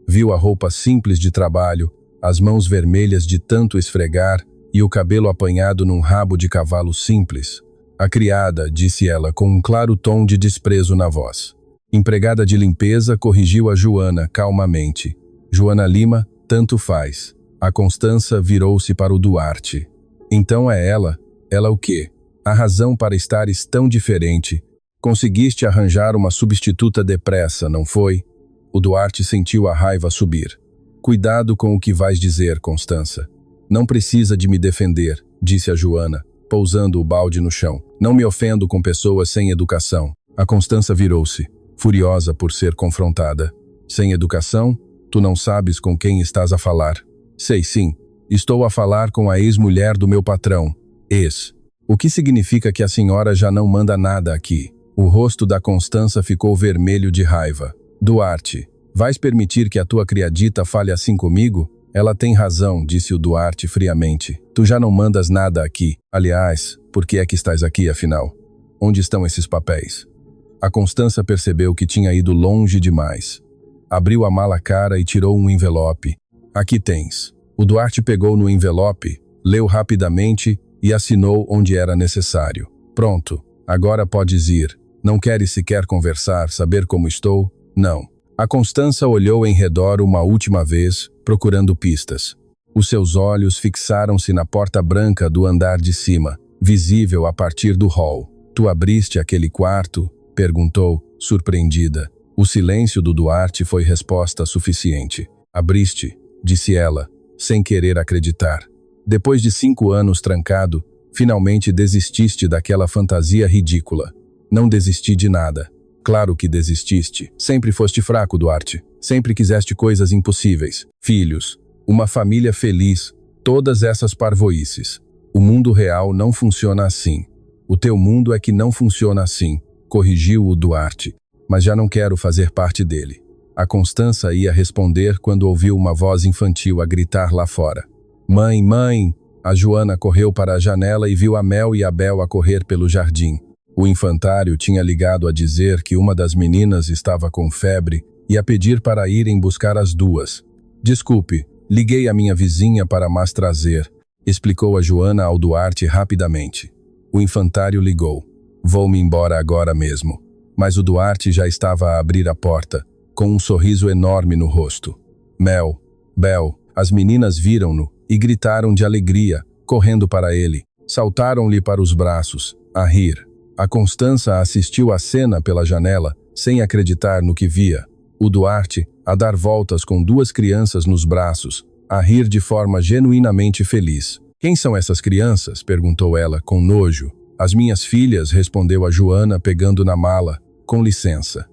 Viu a roupa simples de trabalho, as mãos vermelhas de tanto esfregar e o cabelo apanhado num rabo de cavalo simples. A criada, disse ela com um claro tom de desprezo na voz. Empregada de limpeza corrigiu a Joana calmamente. Joana Lima, tanto faz. A Constança virou-se para o Duarte. Então é ela? Ela o quê? A razão para estares tão diferente. Conseguiste arranjar uma substituta depressa, não foi? O Duarte sentiu a raiva subir. Cuidado com o que vais dizer, Constança. Não precisa de me defender, disse a Joana, pousando o balde no chão. Não me ofendo com pessoas sem educação. A Constança virou-se, furiosa por ser confrontada. Sem educação? Tu não sabes com quem estás a falar. Sei sim. Estou a falar com a ex-mulher do meu patrão. O que significa que a senhora já não manda nada aqui. O rosto da Constança ficou vermelho de raiva. Duarte, vais permitir que a tua criadita fale assim comigo? Ela tem razão, disse o Duarte friamente. Tu já não mandas nada aqui. Aliás, por que é que estás aqui, afinal? Onde estão esses papéis? A Constança percebeu que tinha ido longe demais. Abriu a mala cara e tirou um envelope. Aqui tens. O Duarte pegou no envelope, leu rapidamente e assinou onde era necessário. Pronto, agora podes ir. Não queres sequer conversar, saber como estou? Não. A Constança olhou em redor uma última vez, procurando pistas. Os seus olhos fixaram-se na porta branca do andar de cima, visível a partir do hall. Tu abriste aquele quarto? Perguntou, surpreendida. O silêncio do Duarte foi resposta suficiente. Abriste, disse ela, sem querer acreditar. Depois de 5 anos trancado, finalmente desististe daquela fantasia ridícula. Não desisti de nada. Claro que desististe. Sempre foste fraco, Duarte. Sempre quiseste coisas impossíveis. Filhos, uma família feliz, todas essas parvoíces. O mundo real não funciona assim. O teu mundo é que não funciona assim, corrigiu o Duarte. Mas já não quero fazer parte dele. A Constança ia responder quando ouviu uma voz infantil a gritar lá fora. Mãe, mãe! A Joana correu para a janela e viu a Mel e a Bel a correr pelo jardim. O infantário tinha ligado a dizer que uma das meninas estava com febre e a pedir para irem buscar as duas. Desculpe, liguei a minha vizinha para mas trazer, explicou a Joana ao Duarte rapidamente. O infantário ligou. Vou-me embora agora mesmo. Mas o Duarte já estava a abrir a porta, com um sorriso enorme no rosto. Mel, Bel, as meninas viram-no e gritaram de alegria, correndo para ele. Saltaram-lhe para os braços, a rir. A Constança assistiu à cena pela janela, sem acreditar no que via. O Duarte, a dar voltas com 2 crianças nos braços, a rir de forma genuinamente feliz. Quem são essas crianças? Perguntou ela, com nojo. As minhas filhas, respondeu a Joana, pegando na mala. Com licença.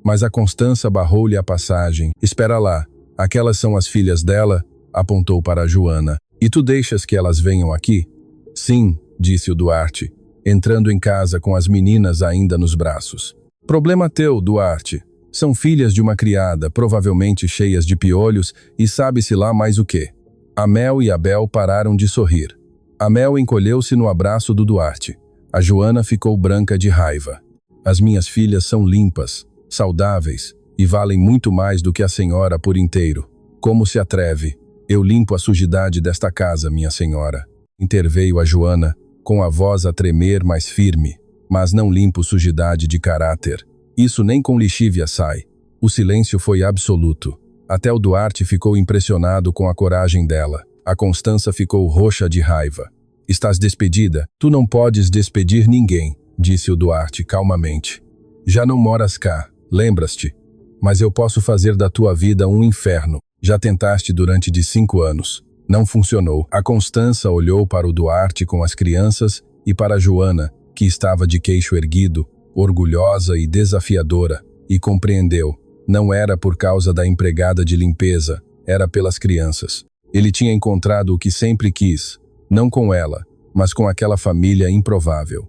Mas a Constança barrou-lhe a passagem. Espera lá, aquelas são as filhas dela? Apontou para a Joana. E tu deixas que elas venham aqui? Sim, disse o Duarte, entrando em casa com as meninas ainda nos braços. Problema teu, Duarte. São filhas de uma criada, provavelmente cheias de piolhos e sabe-se lá mais o quê. A Mel e a Bel pararam de sorrir. A Mel encolheu-se no abraço do Duarte. A Joana ficou branca de raiva. As minhas filhas são limpas, saudáveis e valem muito mais do que a senhora por inteiro. Como se atreve? Eu limpo a sujidade desta casa, minha senhora. Interveio a Joana, com a voz a tremer mais firme. Mas não limpo sujidade de caráter. Isso nem com lixívia sai. O silêncio foi absoluto. Até o Duarte ficou impressionado com a coragem dela. A Constança ficou roxa de raiva. Estás despedida? Tu não podes despedir ninguém, disse o Duarte calmamente. Já não moras cá, lembras-te? Mas eu posso fazer da tua vida um inferno. Já tentaste durante 5 anos. Não funcionou. A Constança olhou para o Duarte com as crianças e para a Joana, que estava de queixo erguido, orgulhosa e desafiadora, e compreendeu. Não era por causa da empregada de limpeza, era pelas crianças. Ele tinha encontrado o que sempre quis, não com ela, mas com aquela família improvável.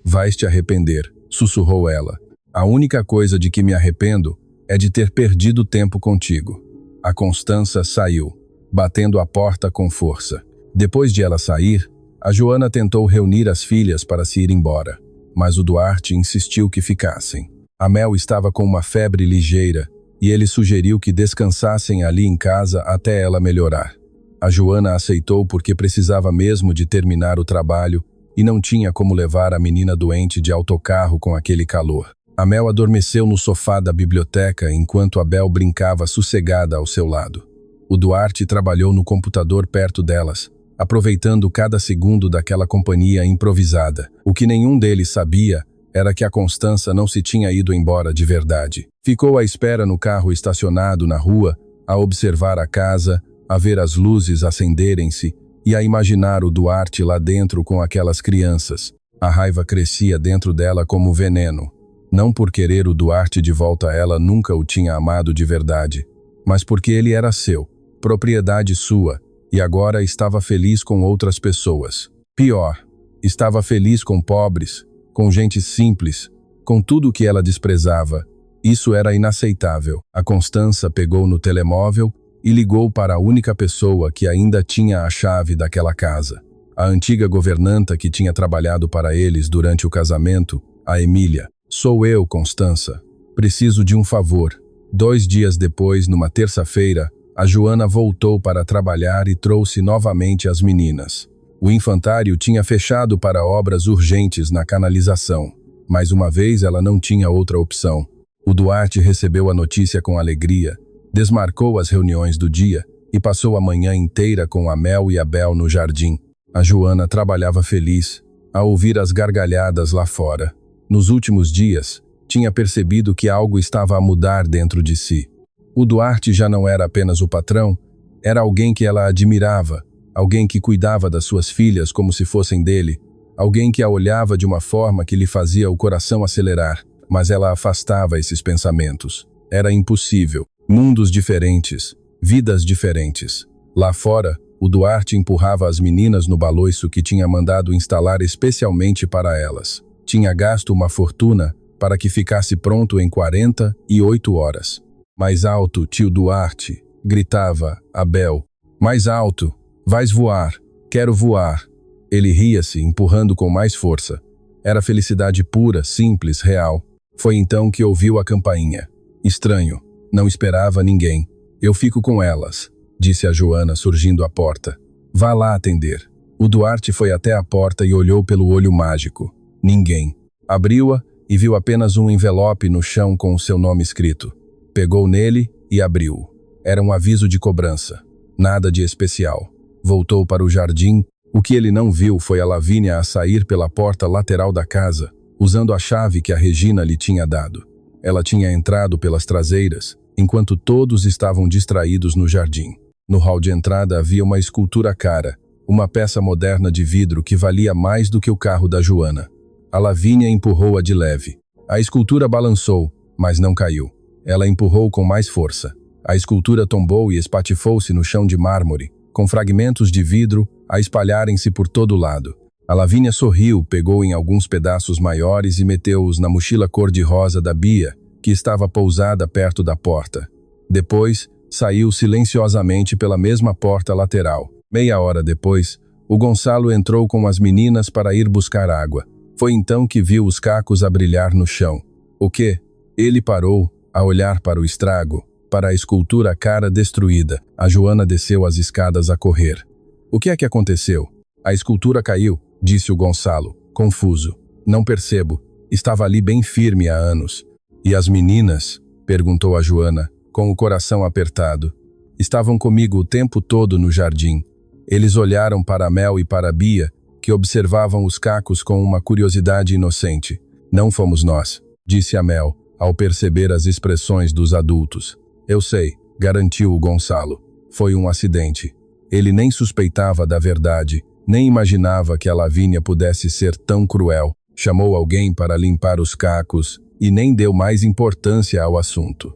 Vais te arrepender, sussurrou ela. A única coisa de que me arrependo é de ter perdido tempo contigo. A Constança saiu, batendo a porta com força. Depois de ela sair, a Joana tentou reunir as filhas para se ir embora, mas o Duarte insistiu que ficassem. A Mel estava com uma febre ligeira e ele sugeriu que descansassem ali em casa até ela melhorar. A Joana aceitou porque precisava mesmo de terminar o trabalho e não tinha como levar a menina doente de autocarro com aquele calor. A Mel adormeceu no sofá da biblioteca enquanto a Bel brincava sossegada ao seu lado. O Duarte trabalhou no computador perto delas, aproveitando cada segundo daquela companhia improvisada. O que nenhum deles sabia era que a Constança não se tinha ido embora de verdade. Ficou à espera no carro estacionado na rua, a observar a casa, a ver as luzes acenderem-se e a imaginar o Duarte lá dentro com aquelas crianças. A raiva crescia dentro dela como veneno. Não por querer o Duarte de volta, ela nunca o tinha amado de verdade, mas porque ele era seu, propriedade sua, e agora estava feliz com outras pessoas. Pior, estava feliz com pobres, com gente simples, com tudo o que ela desprezava. Isso era inaceitável. A Constança pegou no telemóvel e ligou para a única pessoa que ainda tinha a chave daquela casa. A antiga governanta que tinha trabalhado para eles durante o casamento, a Emília. Sou eu, Constança. Preciso de um favor. 2 dias depois, numa terça-feira, a Joana voltou para trabalhar e trouxe novamente as meninas. O infantário tinha fechado para obras urgentes na canalização. Mais uma vez, ela não tinha outra opção. O Duarte recebeu a notícia com alegria, desmarcou as reuniões do dia e passou a manhã inteira com Amel e Abel no jardim. A Joana trabalhava feliz, a ouvir as gargalhadas lá fora. Nos últimos dias, tinha percebido que algo estava a mudar dentro de si. O Duarte já não era apenas o patrão, era alguém que ela admirava, alguém que cuidava das suas filhas como se fossem dele, alguém que a olhava de uma forma que lhe fazia o coração acelerar, mas ela afastava esses pensamentos. Era impossível. Mundos diferentes, vidas diferentes. Lá fora, o Duarte empurrava as meninas no baloiço que tinha mandado instalar especialmente para elas. Tinha gasto uma fortuna para que ficasse pronto em 48 horas. Mais alto, tio Duarte, gritava Abel. Mais alto, vais voar, quero voar. Ele ria-se, empurrando com mais força. Era felicidade pura, simples, real. Foi então que ouviu a campainha. Estranho, não esperava ninguém. Eu fico com elas, disse a Joana, surgindo à porta. Vá lá atender. O Duarte foi até a porta e olhou pelo olho mágico. Ninguém. Abriu-a e viu apenas um envelope no chão com o seu nome escrito. Pegou nele e abriu. Era um aviso de cobrança. Nada de especial. Voltou para o jardim. O que ele não viu foi a Lavínia a sair pela porta lateral da casa, usando a chave que a Regina lhe tinha dado. Ela tinha entrado pelas traseiras, enquanto todos estavam distraídos no jardim. No hall de entrada havia uma escultura cara, uma peça moderna de vidro que valia mais do que o carro da Joana. A Lavínia empurrou-a de leve. A escultura balançou, mas não caiu. Ela empurrou com mais força. A escultura tombou e espatifou-se no chão de mármore, com fragmentos de vidro a espalharem-se por todo lado. A Lavínia sorriu, pegou em alguns pedaços maiores e meteu-os na mochila cor-de-rosa da Bia, que estava pousada perto da porta. Depois, saiu silenciosamente pela mesma porta lateral. Meia hora depois, o Gonçalo entrou com as meninas para ir buscar água. Foi então que viu os cacos a brilhar no chão. O quê? Ele parou, a olhar para o estrago, para a escultura cara destruída. A Joana desceu as escadas a correr. O que é que aconteceu? A escultura caiu, disse o Gonçalo, confuso. Não percebo. Estava ali bem firme há anos. E as meninas? Perguntou a Joana, com o coração apertado. Estavam comigo o tempo todo no jardim. Eles olharam para Mel e para Bia, que observavam os cacos com uma curiosidade inocente. Não fomos nós, disse a Mel, ao perceber as expressões dos adultos. Eu sei, garantiu o Gonçalo. Foi um acidente. Ele nem suspeitava da verdade, nem imaginava que a Lavínia pudesse ser tão cruel. Chamou alguém para limpar os cacos e nem deu mais importância ao assunto.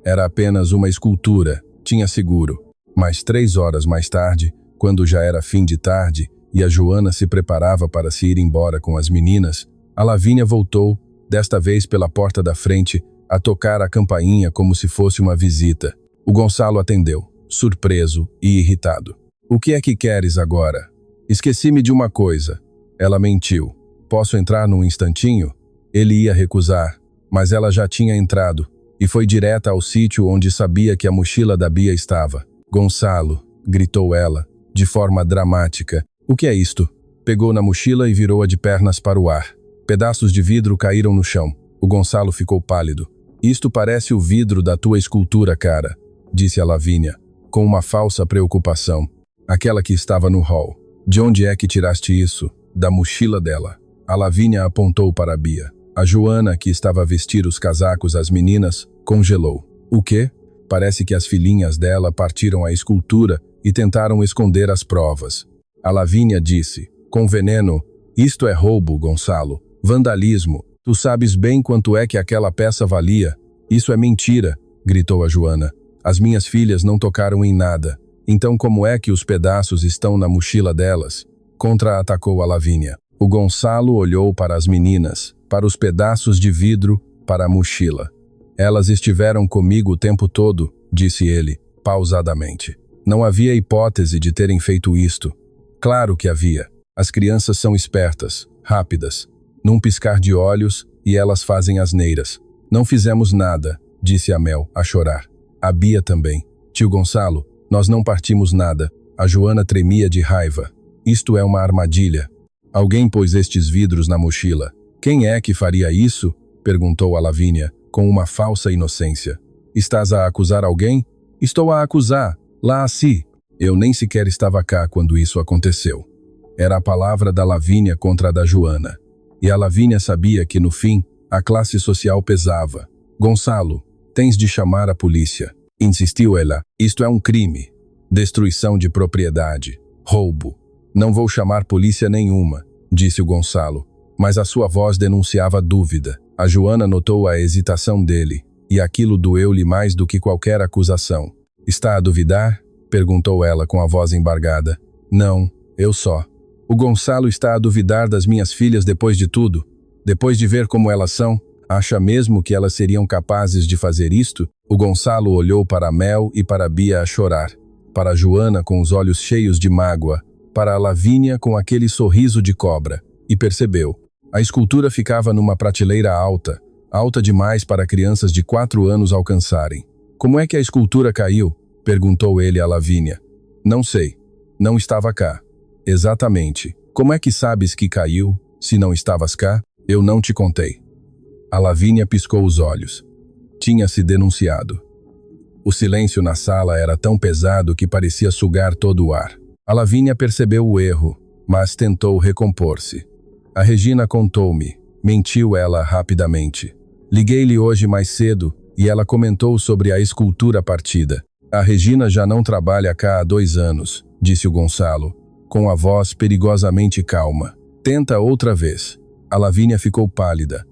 Era apenas uma escultura, tinha seguro. Mas 3 horas mais tarde, quando já era fim de tarde e a Joana se preparava para se ir embora com as meninas, a Lavínia voltou, desta vez pela porta da frente, a tocar a campainha como se fosse uma visita. O Gonçalo atendeu, surpreso e irritado. O que é que queres agora? Esqueci-me de uma coisa. Ela mentiu. Posso entrar num instantinho? Ele ia recusar, mas ela já tinha entrado e foi direta ao sítio onde sabia que a mochila da Bia estava. Gonçalo, gritou ela, de forma dramática. O que é isto? Pegou na mochila e virou-a de pernas para o ar. Pedaços de vidro caíram no chão. O Gonçalo ficou pálido. Isto parece o vidro da tua escultura, cara, disse a Lavínia, com uma falsa preocupação. Aquela que estava no hall. De onde é que tiraste isso? Da mochila dela. A Lavínia apontou para a Bia. A Joana, que estava a vestir os casacos às meninas, congelou. O quê? Parece que as filhinhas dela partiram a escultura e tentaram esconder as provas. A Lavínia disse, com veneno, isto é roubo, Gonçalo, vandalismo. Tu sabes bem quanto é que aquela peça valia. Isso é mentira, gritou a Joana. As minhas filhas não tocaram em nada. Então como é que os pedaços estão na mochila delas? Contra-atacou a Lavínia. O Gonçalo olhou para as meninas, para os pedaços de vidro, para a mochila. Elas estiveram comigo o tempo todo, disse ele, pausadamente. Não havia hipótese de terem feito isto. Claro que havia. As crianças são espertas, rápidas. Num piscar de olhos, e elas fazem asneiras. Não fizemos nada, disse a Mel, a chorar. A Bia também. Tio Gonçalo, nós não partimos nada. A Joana tremia de raiva. Isto é uma armadilha. Alguém pôs estes vidros na mochila. Quem é que faria isso? Perguntou a Lavínia, com uma falsa inocência. Estás a acusar alguém? Estou a acusar. Lá assim. Eu nem sequer estava cá quando isso aconteceu. Era a palavra da Lavínia contra a da Joana. E a Lavínia sabia que, no fim, a classe social pesava. Gonçalo, tens de chamar a polícia. Insistiu ela. Isto é um crime. Destruição de propriedade. Roubo. Não vou chamar polícia nenhuma, disse o Gonçalo. Mas a sua voz denunciava dúvida. A Joana notou a hesitação dele, e aquilo doeu-lhe mais do que qualquer acusação. Está a duvidar? Perguntou ela com a voz embargada. Não, eu só. O Gonçalo está a duvidar das minhas filhas depois de tudo? Depois de ver como elas são? Acha mesmo que elas seriam capazes de fazer isto? O Gonçalo olhou para a Mel e para a Bia a chorar. Para a Joana com os olhos cheios de mágoa. Para a Lavínia com aquele sorriso de cobra. E percebeu. A escultura ficava numa prateleira alta. Alta demais para crianças de 4 anos alcançarem. Como é que a escultura caiu? Perguntou ele a Lavínia. Não sei. Não estava cá. Exatamente. Como é que sabes que caiu, se não estavas cá? Eu não te contei. A Lavínia piscou os olhos. Tinha-se denunciado. O silêncio na sala era tão pesado que parecia sugar todo o ar. A Lavínia percebeu o erro, mas tentou recompor-se. A Regina contou-me. Mentiu ela rapidamente. Liguei-lhe hoje mais cedo e ela comentou sobre a escultura partida. A Regina já não trabalha cá há 2 anos, disse o Gonçalo, com a voz perigosamente calma. Tenta outra vez. A Lavínia ficou pálida.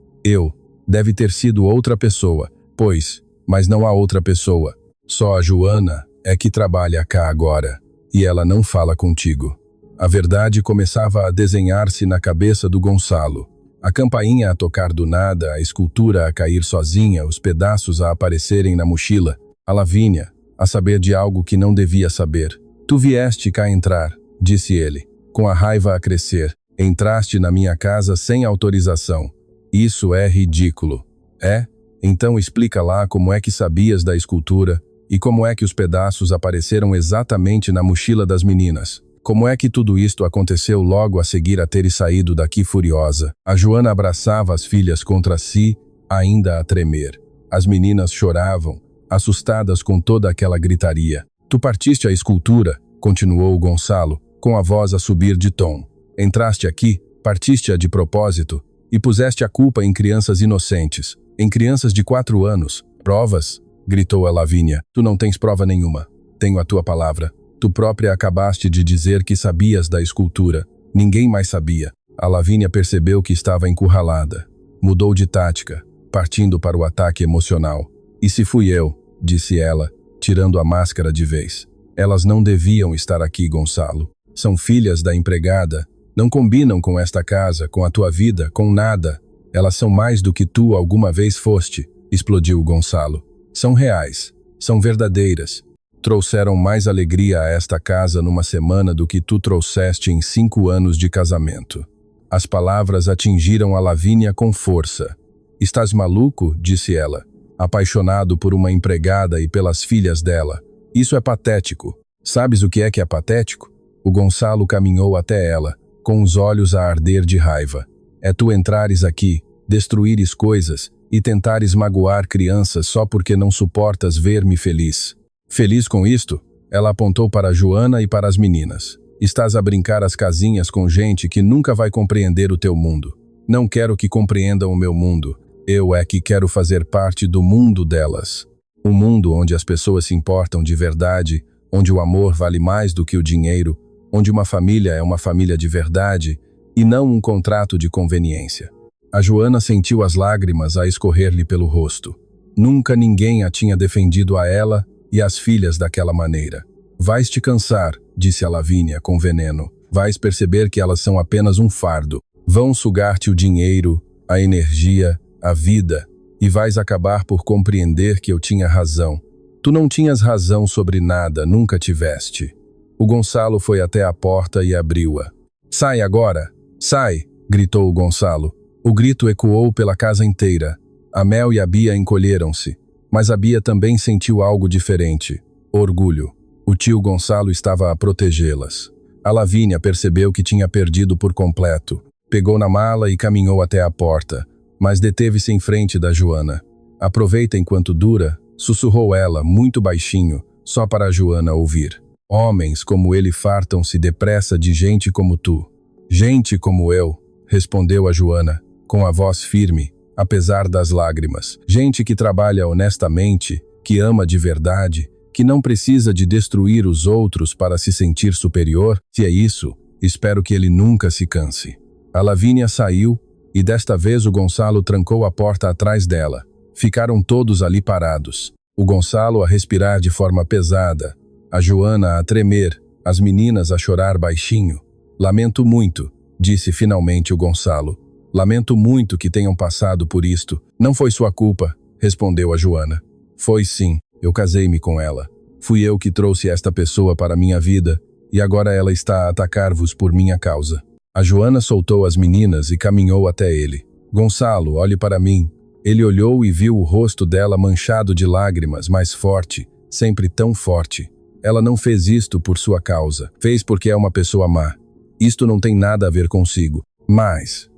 Deve ter sido outra pessoa. Pois, mas não há outra pessoa. Só a Joana é que trabalha cá agora. E ela não fala contigo. A verdade começava a desenhar-se na cabeça do Gonçalo. A campainha a tocar do nada, a escultura a cair sozinha, os pedaços a aparecerem na mochila. A Lavínia, a saber de algo que não devia saber. Tu vieste cá entrar, disse ele, com a raiva a crescer. Entraste na minha casa sem autorização. Isso é ridículo. É? Então explica lá como é que sabias da escultura e como é que os pedaços apareceram exatamente na mochila das meninas. Como é que tudo isto aconteceu logo a seguir a teres saído daqui furiosa? A Joana abraçava as filhas contra si, ainda a tremer. As meninas choravam, assustadas com toda aquela gritaria. Tu partiste a escultura, continuou o Gonçalo, com a voz a subir de tom. Entraste aqui, partiste-a de propósito e puseste a culpa em crianças inocentes, em crianças de 4 anos. Provas? Gritou a Lavínia. Tu não tens prova nenhuma. Tenho a tua palavra. Tu própria acabaste de dizer que sabias da escultura. Ninguém mais sabia. A Lavínia percebeu que estava encurralada. Mudou de tática, partindo para o ataque emocional. E se fui eu, disse ela, tirando a máscara de vez. Elas não deviam estar aqui, Gonçalo. São filhas da empregada. Não combinam com esta casa, com a tua vida, com nada. Elas são mais do que tu alguma vez foste, explodiu Gonçalo. São reais. São verdadeiras. Trouxeram mais alegria a esta casa numa semana do que tu trouxeste em 5 anos de casamento. As palavras atingiram a Lavínia com força. Estás maluco? Disse ela, apaixonado por uma empregada e pelas filhas dela. Isso é patético. Sabes o que é patético? O Gonçalo caminhou até ela, com os olhos a arder de raiva. É tu entrares aqui, destruires coisas e tentares magoar crianças só porque não suportas ver-me feliz. Feliz com isto? Ela apontou para Joana e para as meninas. Estás a brincar às casinhas com gente que nunca vai compreender o teu mundo. Não quero que compreendam o meu mundo. Eu é que quero fazer parte do mundo delas. Um mundo onde as pessoas se importam de verdade, onde o amor vale mais do que o dinheiro, onde uma família é uma família de verdade e não um contrato de conveniência. A Joana sentiu as lágrimas a escorrer-lhe pelo rosto. Nunca ninguém a tinha defendido a ela e as filhas daquela maneira. Vais te cansar, disse a Lavínia com veneno. Vais perceber que elas são apenas um fardo. Vão sugar-te o dinheiro, a energia, a vida, e vais acabar por compreender que eu tinha razão. Tu não tinhas razão sobre nada, nunca tiveste. O Gonçalo foi até a porta e abriu-a. Sai agora! Sai! Gritou o Gonçalo. O grito ecoou pela casa inteira. A Mel e a Bia encolheram-se. Mas a Bia também sentiu algo diferente. Orgulho. O tio Gonçalo estava a protegê-las. A Lavínia percebeu que tinha perdido por completo. Pegou na mala e caminhou até a porta, mas deteve-se em frente da Joana. Aproveita enquanto dura, sussurrou ela, muito baixinho, só para a Joana ouvir. Homens como ele fartam-se depressa de gente como tu. Gente como eu, respondeu a Joana, com a voz firme, apesar das lágrimas. Gente que trabalha honestamente, que ama de verdade, que não precisa de destruir os outros para se sentir superior. Se é isso, espero que ele nunca se canse. A Lavínia saiu e desta vez o Gonçalo trancou a porta atrás dela. Ficaram todos ali parados. O Gonçalo a respirar de forma pesada, a Joana a tremer, as meninas a chorar baixinho. Lamento muito, disse finalmente o Gonçalo. Lamento muito que tenham passado por isto. Não foi sua culpa, respondeu a Joana. Foi sim, eu casei-me com ela. Fui eu que trouxe esta pessoa para minha vida e agora ela está a atacar-vos por minha causa. A Joana soltou as meninas e caminhou até ele. Gonçalo, olhe para mim. Ele olhou e viu o rosto dela manchado de lágrimas, mais forte, sempre tão forte. Ela não fez isto por sua causa. Fez porque é uma pessoa má. Isto não tem nada a ver consigo. Mas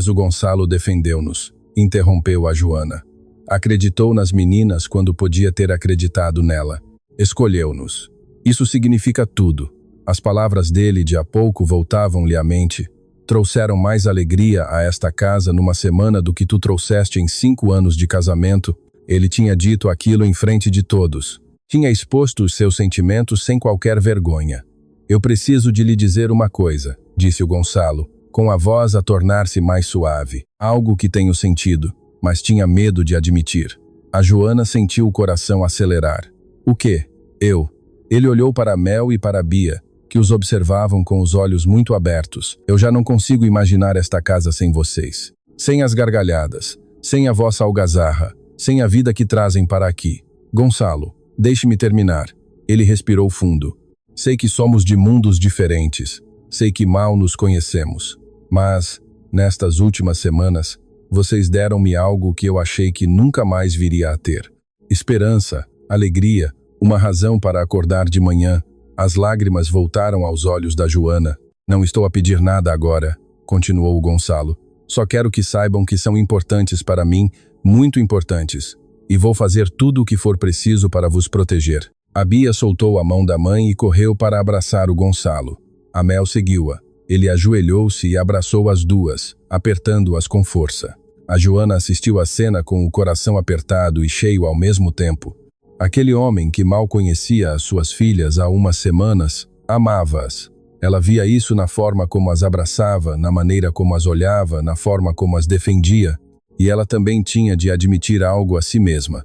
o Gonçalo defendeu-nos, interrompeu a Joana. Acreditou nas meninas quando podia ter acreditado nela. Escolheu-nos. Isso significa tudo. As palavras dele de há pouco voltavam-lhe à mente. Trouxeram mais alegria a esta casa numa semana do que tu trouxeste em 5 anos de casamento. Ele tinha dito aquilo em frente de todos. Tinha exposto os seus sentimentos sem qualquer vergonha. Eu preciso de lhe dizer uma coisa, disse o Gonçalo, com a voz a tornar-se mais suave. Algo que tenho sentido, mas tinha medo de admitir. A Joana sentiu o coração acelerar. O quê? Eu. Ele olhou para Mel e para Bia, que os observavam com os olhos muito abertos. Eu já não consigo imaginar esta casa sem vocês. Sem as gargalhadas, sem a vossa algazarra, sem a vida que trazem para aqui. Gonçalo, deixe-me terminar. Ele respirou fundo. Sei que somos de mundos diferentes. Sei que mal nos conhecemos. Mas, nestas últimas semanas, vocês deram-me algo que eu achei que nunca mais viria a ter. Esperança, alegria, uma razão para acordar de manhã. As lágrimas voltaram aos olhos da Joana. Não estou a pedir nada agora, continuou o Gonçalo. Só quero que saibam que são importantes para mim, muito importantes. E vou fazer tudo o que for preciso para vos proteger. A Bia soltou a mão da mãe e correu para abraçar o Gonçalo. A Mel seguiu-a. Ele ajoelhou-se e abraçou as duas, apertando-as com força. A Joana assistiu à cena com o coração apertado e cheio ao mesmo tempo. Aquele homem que mal conhecia as suas filhas há umas semanas, amava-as. Ela via isso na forma como as abraçava, na maneira como as olhava, na forma como as defendia, e ela também tinha de admitir algo a si mesma.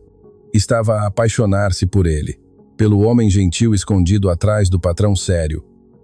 Estava a apaixonar-se por ele, pelo homem gentil escondido atrás do patrão sério,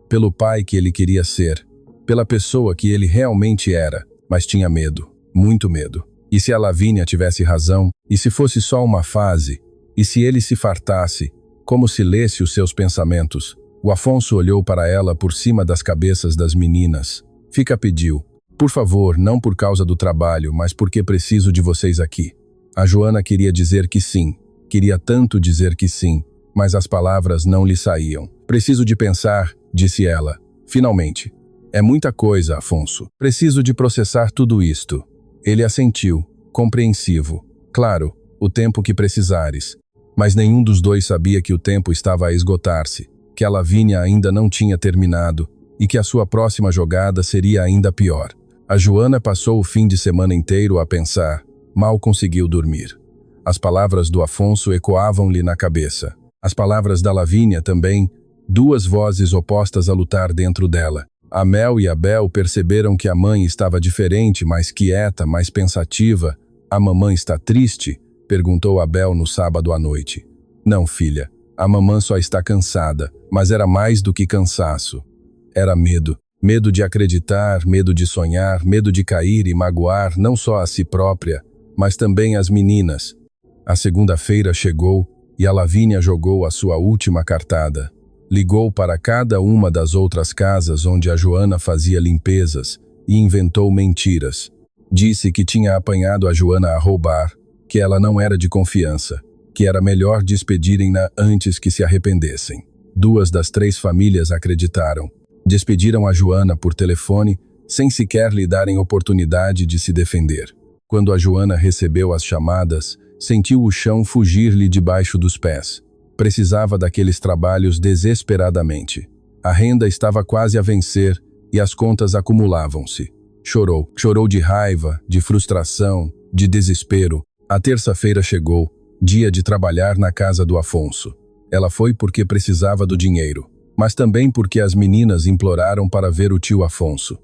pelo pai que ele queria ser, pela pessoa que ele realmente era, mas tinha medo, muito medo. E se a Lavínia tivesse razão, e se fosse só uma fase, e se ele se fartasse, como se lesse os seus pensamentos? O Afonso olhou para ela por cima das cabeças das meninas. Fica, pediu. Por favor, não por causa do trabalho, mas porque preciso de vocês aqui. A Joana queria dizer que sim. Queria tanto dizer que sim, mas as palavras não lhe saíam. Preciso de pensar, disse ela. Finalmente. É muita coisa, Afonso. Preciso de processar tudo isto. Ele assentiu, compreensivo. Claro, o tempo que precisares. Mas nenhum dos dois sabia que o tempo estava a esgotar-se, que a Lavínia ainda não tinha terminado e que a sua próxima jogada seria ainda pior. A Joana passou o fim de semana inteiro a pensar. Mal conseguiu dormir. As palavras do Afonso ecoavam-lhe na cabeça. As palavras da Lavínia também, duas vozes opostas a lutar dentro dela. A Mel e a Bel perceberam que a mãe estava diferente, mais quieta, mais pensativa. A mamãe está triste? Perguntou a Bel no sábado à noite. Não, filha. A mamã só está cansada, mas era mais do que cansaço. Era medo. Medo de acreditar, medo de sonhar, medo de cair e magoar não só a si própria, mas também as meninas. A segunda-feira chegou e a Lavínia jogou a sua última cartada. Ligou para cada uma das outras casas onde a Joana fazia limpezas e inventou mentiras. Disse que tinha apanhado a Joana a roubar, que ela não era de confiança, que era melhor despedirem-na antes que se arrependessem. 2 das 3 famílias acreditaram. Despediram a Joana por telefone sem sequer lhe darem oportunidade de se defender. Quando a Joana recebeu as chamadas, sentiu o chão fugir-lhe debaixo dos pés. Precisava daqueles trabalhos desesperadamente. A renda estava quase a vencer e as contas acumulavam-se. Chorou. Chorou de raiva, de frustração, de desespero. A terça-feira chegou, dia de trabalhar na casa do Afonso. Ela foi porque precisava do dinheiro, mas também porque as meninas imploraram para ver o tio Afonso.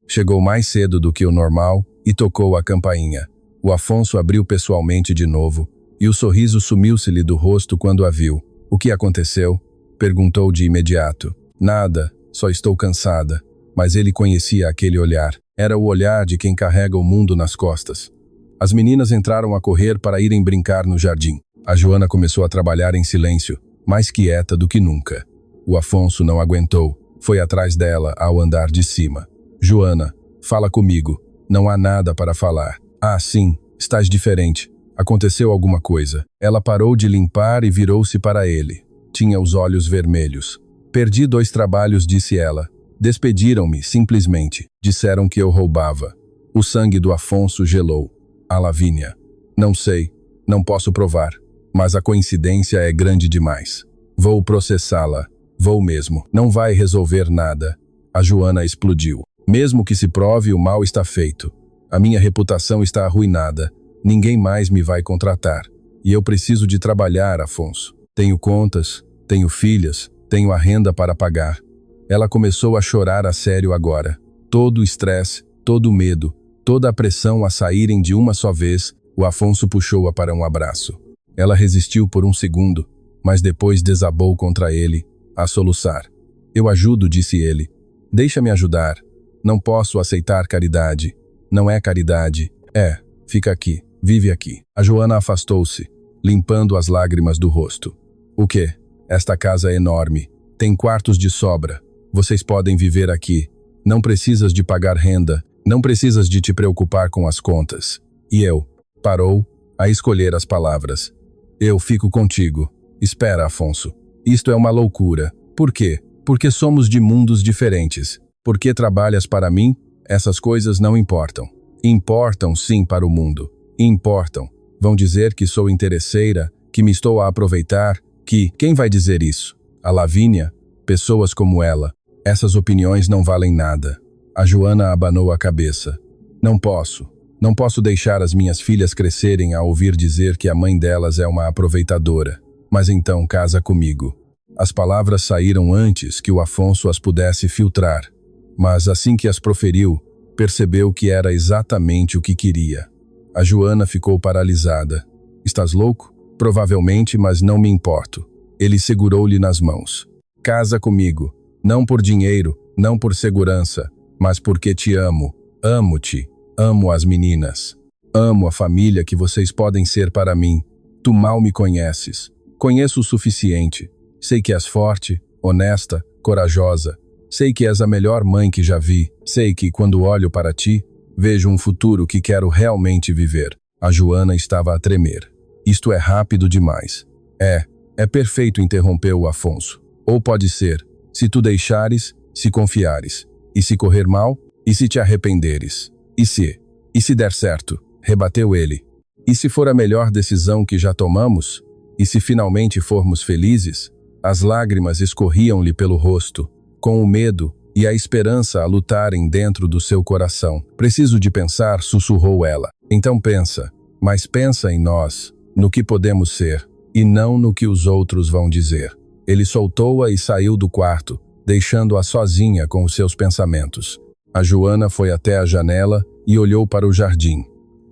Chegou mais cedo do que o normal e tocou a campainha. O Afonso abriu pessoalmente de novo e o sorriso sumiu-se-lhe do rosto quando a viu. "O que aconteceu?" perguntou de imediato. "Nada, só estou cansada." Mas ele conhecia aquele olhar. Era o olhar de quem carrega o mundo nas costas. As meninas entraram a correr para irem brincar no jardim. A Joana começou a trabalhar em silêncio, mais quieta do que nunca. O Afonso não aguentou. Foi atrás dela ao andar de cima. "Joana, fala comigo. Não há nada para falar." "Ah, sim, estás diferente. Aconteceu alguma coisa." Ela parou de limpar e virou-se para ele. Tinha os olhos vermelhos. "Perdi 2 trabalhos", disse ela. "Despediram-me, simplesmente. Disseram que eu roubava." O sangue do Afonso gelou. "A Lavínia. Não sei, não posso provar, mas a coincidência é grande demais. Vou processá-la. Vou mesmo. Não vai resolver nada." A Joana explodiu. "Mesmo que se prove, o mal está feito. A minha reputação está arruinada. Ninguém mais me vai contratar. E eu preciso de trabalhar, Afonso. Tenho contas, tenho filhas, tenho a renda para pagar." Ela começou a chorar a sério agora. Todo o estresse, todo o medo, toda a pressão a saírem de uma só vez, o Afonso puxou-a para um abraço. Ela resistiu por um segundo, mas depois desabou contra ele, a soluçar. "Eu ajudo", disse ele. "Deixa-me ajudar. Não posso aceitar caridade. Não é caridade. É, fica aqui, vive aqui." A Joana afastou-se, limpando as lágrimas do rosto. "O quê? Esta casa é enorme. Tem quartos de sobra. Vocês podem viver aqui. Não precisas de pagar renda. Não precisas de te preocupar com as contas. E eu?" Parou, a escolher as palavras. "Eu fico contigo." "Espera, Afonso. Isto é uma loucura." "Por quê?" "Porque somos de mundos diferentes. Por que trabalhas para mim? Essas coisas não importam." "Importam sim para o mundo. Importam. Vão dizer que sou interesseira, que me estou a aproveitar, que... Quem vai dizer isso? A Lavínia? Pessoas como ela. Essas opiniões não valem nada." A Joana abanou a cabeça. Não posso deixar as minhas filhas crescerem a ouvir dizer que a mãe delas é uma aproveitadora. Mas então casa comigo." As palavras saíram antes que o Afonso as pudesse filtrar. Mas assim que as proferiu, percebeu que era exatamente o que queria. A Joana ficou paralisada. "Estás louco?" "Provavelmente, mas não me importo." Ele segurou-lhe nas mãos. "Casa comigo. Não por dinheiro, não por segurança, mas porque te amo. Amo-te. Amo as meninas. Amo a família que vocês podem ser para mim. Tu mal me conheces. Conheço o suficiente. Sei que és forte, honesta, corajosa. Sei que és a melhor mãe que já vi. Sei que, quando olho para ti, vejo um futuro que quero realmente viver." A Joana estava a tremer. "Isto é rápido demais." É perfeito", interrompeu o Afonso. "Ou pode ser, se tu deixares, se confiares. E se correr mal? E se te arrependeres? E se der certo?" rebateu ele. "E se for a melhor decisão que já tomamos? E se finalmente formos felizes?" As lágrimas escorriam-lhe pelo rosto, com o medo e a esperança a lutarem dentro do seu coração. "Preciso de pensar", sussurrou ela. "Então pensa, mas pensa em nós, no que podemos ser, e não no que os outros vão dizer." Ele soltou-a e saiu do quarto, deixando-a sozinha com os seus pensamentos. A Joana foi até a janela e olhou para o jardim.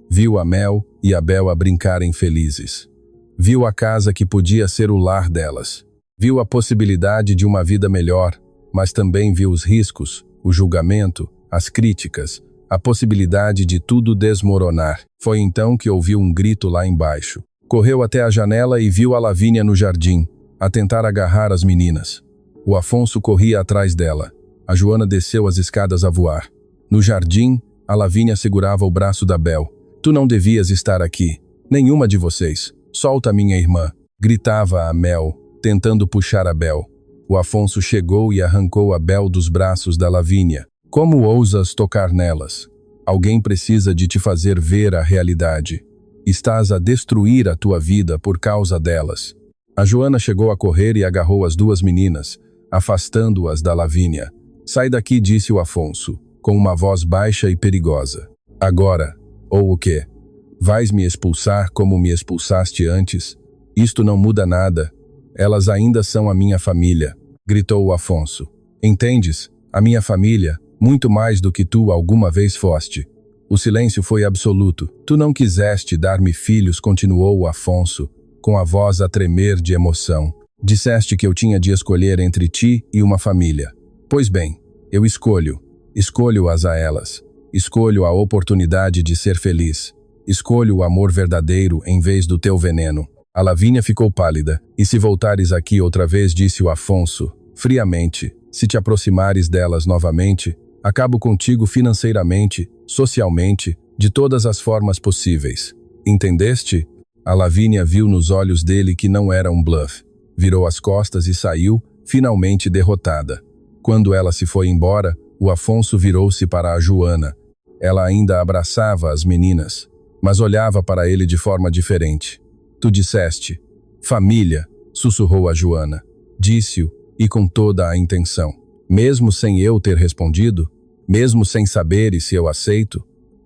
Viu a Mel e a Bel a brincarem felizes. Viu a casa que podia ser o lar delas. Viu a possibilidade de uma vida melhor, mas também viu os riscos, o julgamento, as críticas, a possibilidade de tudo desmoronar. Foi então que ouviu um grito lá embaixo. Correu até a janela e viu a Lavínia no jardim, a tentar agarrar as meninas. O Afonso corria atrás dela. A Joana desceu as escadas a voar. No jardim, a Lavínia segurava o braço da Bel. "Tu não devias estar aqui. Nenhuma de vocês. Solta minha irmã", gritava a Mel, tentando puxar a Bel. O Afonso chegou e arrancou a Bel dos braços da Lavínia. Como ousas tocar nelas? Alguém precisa de te fazer ver a realidade. Estás a destruir a tua vida por causa delas. A Joana chegou a correr e agarrou as duas meninas, afastando-as da Lavínia. Sai daqui, disse o Afonso, com uma voz baixa e perigosa. Agora, ou o quê? Vais me expulsar como me expulsaste antes? Isto não muda nada. Elas ainda são a minha família, gritou o Afonso. Entendes? A minha família, muito mais do que tu alguma vez foste. O silêncio foi absoluto. Tu não quiseste dar-me filhos, continuou o Afonso, com a voz a tremer de emoção. Disseste que eu tinha de escolher entre ti e uma família. Pois bem, eu escolho-as a elas. Escolho a oportunidade de ser feliz. Escolho o amor verdadeiro em vez do teu veneno. A Lavínia ficou pálida. E se voltares aqui outra vez, disse o Afonso, friamente, se te aproximares delas novamente, acabo contigo financeiramente, socialmente, de todas as formas possíveis. Entendeste? A Lavínia viu nos olhos dele que não era um bluff. Virou as costas e saiu, finalmente derrotada. Quando ela se foi embora, o Afonso virou-se para a Joana. Ela ainda abraçava as meninas, mas olhava para ele de forma diferente. Tu disseste, família, sussurrou a Joana. Disse-o, e com toda a intenção. Mesmo sem eu ter respondido, mesmo sem saberes se eu aceito,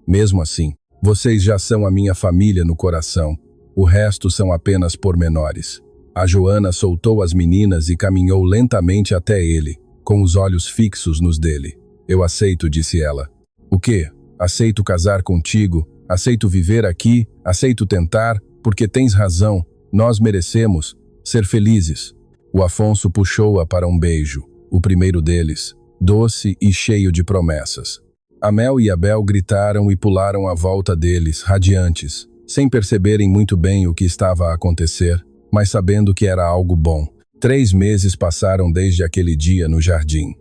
mesmo assim, vocês já são a minha família no coração. O resto são apenas pormenores. A Joana soltou as meninas e caminhou lentamente até ele, com os olhos fixos nos dele. Eu aceito, disse ela. O quê? Aceito casar contigo, aceito viver aqui, aceito tentar, porque tens razão, nós merecemos ser felizes. O Afonso puxou-a para um beijo, o primeiro deles, doce e cheio de promessas. A Mel e a Bel gritaram e pularam à volta deles, radiantes, sem perceberem muito bem o que estava a acontecer, mas sabendo que era algo bom. 3 meses passaram desde aquele dia no jardim.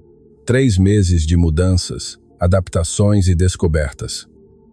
3 meses de mudanças, adaptações e descobertas.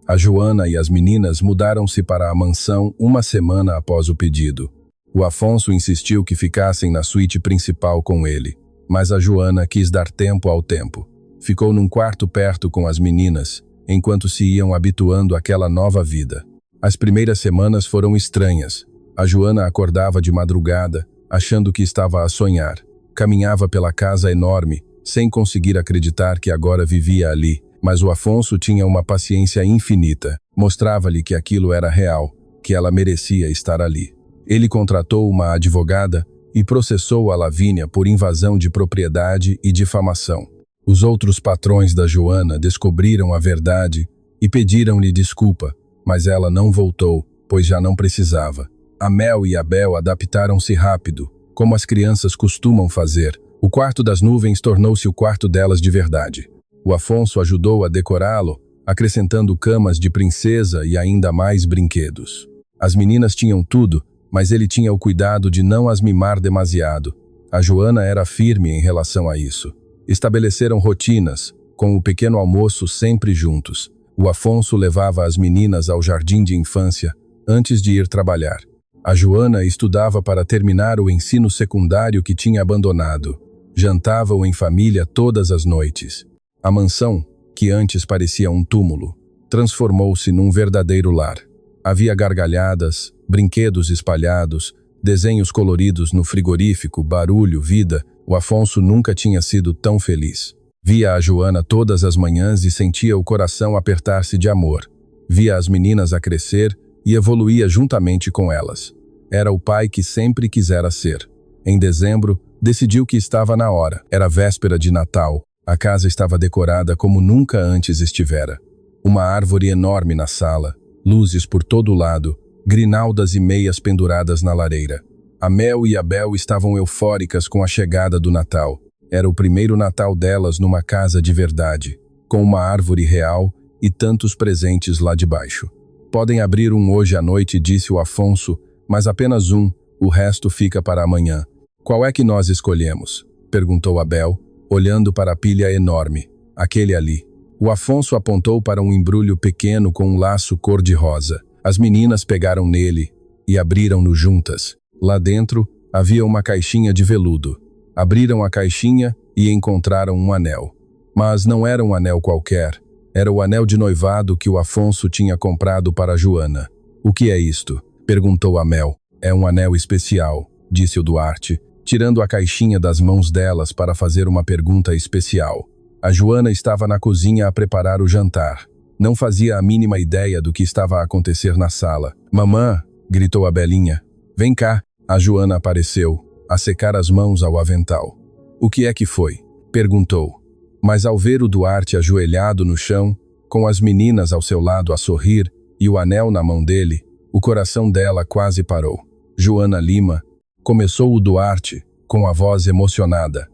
A Joana e as meninas mudaram-se para a mansão uma semana após o pedido. O Afonso insistiu que ficassem na suíte principal com ele, mas a Joana quis dar tempo ao tempo. Ficou num quarto perto com as meninas, enquanto se iam habituando àquela nova vida. As primeiras semanas foram estranhas. A Joana acordava de madrugada, achando que estava a sonhar. Caminhava pela casa enorme, sem conseguir acreditar que agora vivia ali. Mas o Afonso tinha uma paciência infinita. Mostrava-lhe que aquilo era real, que ela merecia estar ali. Ele contratou uma advogada e processou a Lavínia por invasão de propriedade e difamação. Os outros patrões da Joana descobriram a verdade e pediram-lhe desculpa, mas ela não voltou, pois já não precisava. A Mel e a Bel adaptaram-se rápido, como as crianças costumam fazer. O quarto das nuvens tornou-se o quarto delas de verdade. O Afonso ajudou a decorá-lo, acrescentando camas de princesa e ainda mais brinquedos. As meninas tinham tudo, mas ele tinha o cuidado de não as mimar demasiado. A Joana era firme em relação a isso. Estabeleceram rotinas, com o pequeno almoço sempre juntos. O Afonso levava as meninas ao jardim de infância antes de ir trabalhar. A Joana estudava para terminar o ensino secundário que tinha abandonado. Jantavam em família todas as noites. A mansão, que antes parecia um túmulo, transformou-se num verdadeiro lar. Havia gargalhadas, brinquedos espalhados, desenhos coloridos no frigorífico, barulho, vida. O Afonso nunca tinha sido tão feliz. Via a Joana todas as manhãs e sentia o coração apertar-se de amor. Via as meninas a crescer e evoluía juntamente com elas. Era o pai que sempre quisera ser. Em dezembro, decidiu que estava na hora. Era véspera de Natal. A casa estava decorada como nunca antes estivera. Uma árvore enorme na sala, luzes por todo lado, grinaldas e meias penduradas na lareira. A Mel e a Bel estavam eufóricas com a chegada do Natal. Era o primeiro Natal delas numa casa de verdade, com uma árvore real e tantos presentes lá de baixo. Podem abrir um hoje à noite, disse o Afonso, mas apenas um, o resto fica para amanhã. Qual é que nós escolhemos? Perguntou a Bel, olhando para a pilha enorme, aquele ali. O Afonso apontou para um embrulho pequeno com um laço cor-de-rosa. As meninas pegaram nele e abriram-no juntas. Lá dentro havia uma caixinha de veludo. Abriram a caixinha e encontraram um anel. Mas não era um anel qualquer. Era o anel de noivado que o Afonso tinha comprado para Joana. "O que é isto?" perguntou a Mel. "É um anel especial", disse o Duarte, tirando a caixinha das mãos delas para fazer uma pergunta especial. A Joana estava na cozinha a preparar o jantar. Não fazia a mínima ideia do que estava a acontecer na sala. "Mamã!" gritou a Belinha. "Vem cá!" A Joana apareceu, a secar as mãos ao avental. "O que é que foi?" perguntou. Mas ao ver o Duarte ajoelhado no chão, com as meninas ao seu lado a sorrir e o anel na mão dele, o coração dela quase parou. "Joana Lima", começou o Duarte, com a voz emocionada.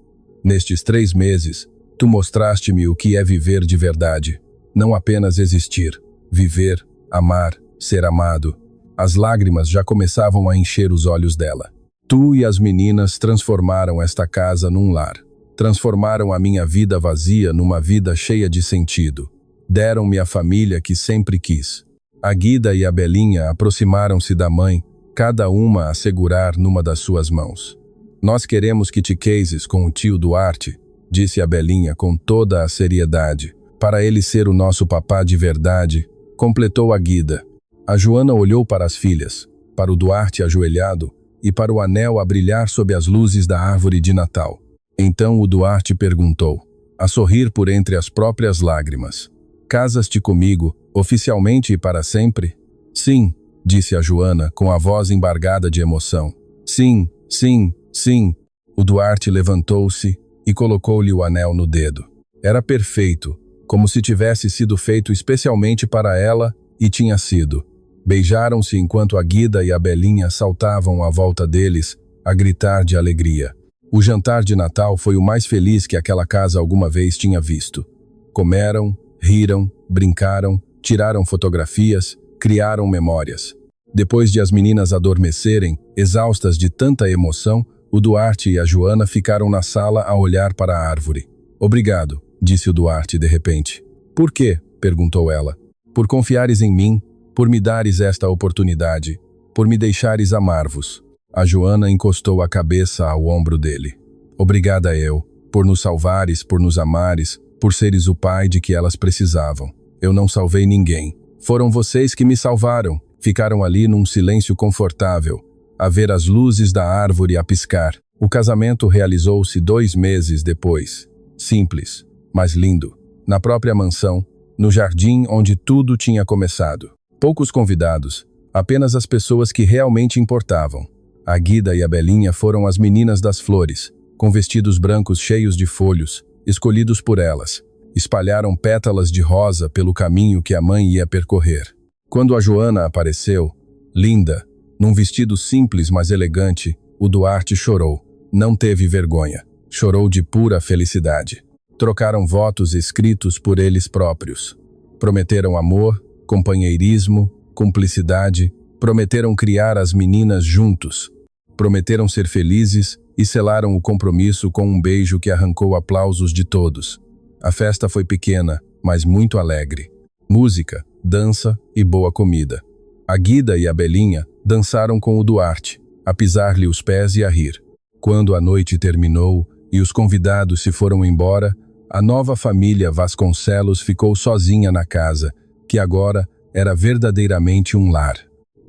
"Nestes 3 meses, tu mostraste-me o que é viver de verdade. Não apenas existir, viver, amar, ser amado." As lágrimas já começavam a encher os olhos dela. "Tu e as meninas transformaram esta casa num lar. Transformaram a minha vida vazia numa vida cheia de sentido. Deram-me a família que sempre quis." A Guida e a Belinha aproximaram-se da mãe, cada uma a segurar numa das suas mãos. "Nós queremos que te cases com o tio Duarte", disse a Belinha com toda a seriedade. "Para ele ser o nosso papá de verdade", completou a Guida. A Joana olhou para as filhas, para o Duarte ajoelhado e para o anel a brilhar sob as luzes da árvore de Natal. Então o Duarte perguntou, a sorrir por entre as próprias lágrimas: "Casas-te comigo, oficialmente e para sempre?" "Sim", disse a Joana com a voz embargada de emoção. "Sim, sim, sim." O Duarte levantou-se e colocou-lhe o anel no dedo. Era perfeito, como se tivesse sido feito especialmente para ela, e tinha sido. Beijaram-se enquanto a Guida e a Belinha saltavam à volta deles, a gritar de alegria. O jantar de Natal foi o mais feliz que aquela casa alguma vez tinha visto. Comeram, riram, brincaram, tiraram fotografias, criaram memórias. Depois de as meninas adormecerem, exaustas de tanta emoção, o Duarte e a Joana ficaram na sala a olhar para a árvore. "Obrigado", disse o Duarte de repente. "Por quê?", perguntou ela. "Por confiares em mim, por me dares esta oportunidade, por me deixares amar-vos." A Joana encostou a cabeça ao ombro dele. "Obrigada eu, por nos salvares, por nos amares, por seres o pai de que elas precisavam. Eu não salvei ninguém. Foram vocês que me salvaram." Ficaram ali num silêncio confortável, a ver as luzes da árvore a piscar. O casamento realizou-se 2 meses depois. Simples, mas lindo. Na própria mansão, no jardim onde tudo tinha começado. Poucos convidados, apenas as pessoas que realmente importavam. A Guida e a Belinha foram as meninas das flores, com vestidos brancos cheios de folhos, escolhidos por elas. Espalharam pétalas de rosa pelo caminho que a mãe ia percorrer. Quando a Joana apareceu, linda, num vestido simples mas elegante, o Duarte chorou. Não teve vergonha. Chorou de pura felicidade. Trocaram votos escritos por eles próprios. Prometeram amor, companheirismo, cumplicidade. Prometeram criar as meninas juntos. Prometeram ser felizes e selaram o compromisso com um beijo que arrancou aplausos de todos. A festa foi pequena, mas muito alegre. Música, dança e boa comida. A Guida e a Belinha dançaram com o Duarte, a pisar-lhe os pés e a rir. Quando a noite terminou e os convidados se foram embora, a nova família Vasconcelos ficou sozinha na casa, que agora era verdadeiramente um lar.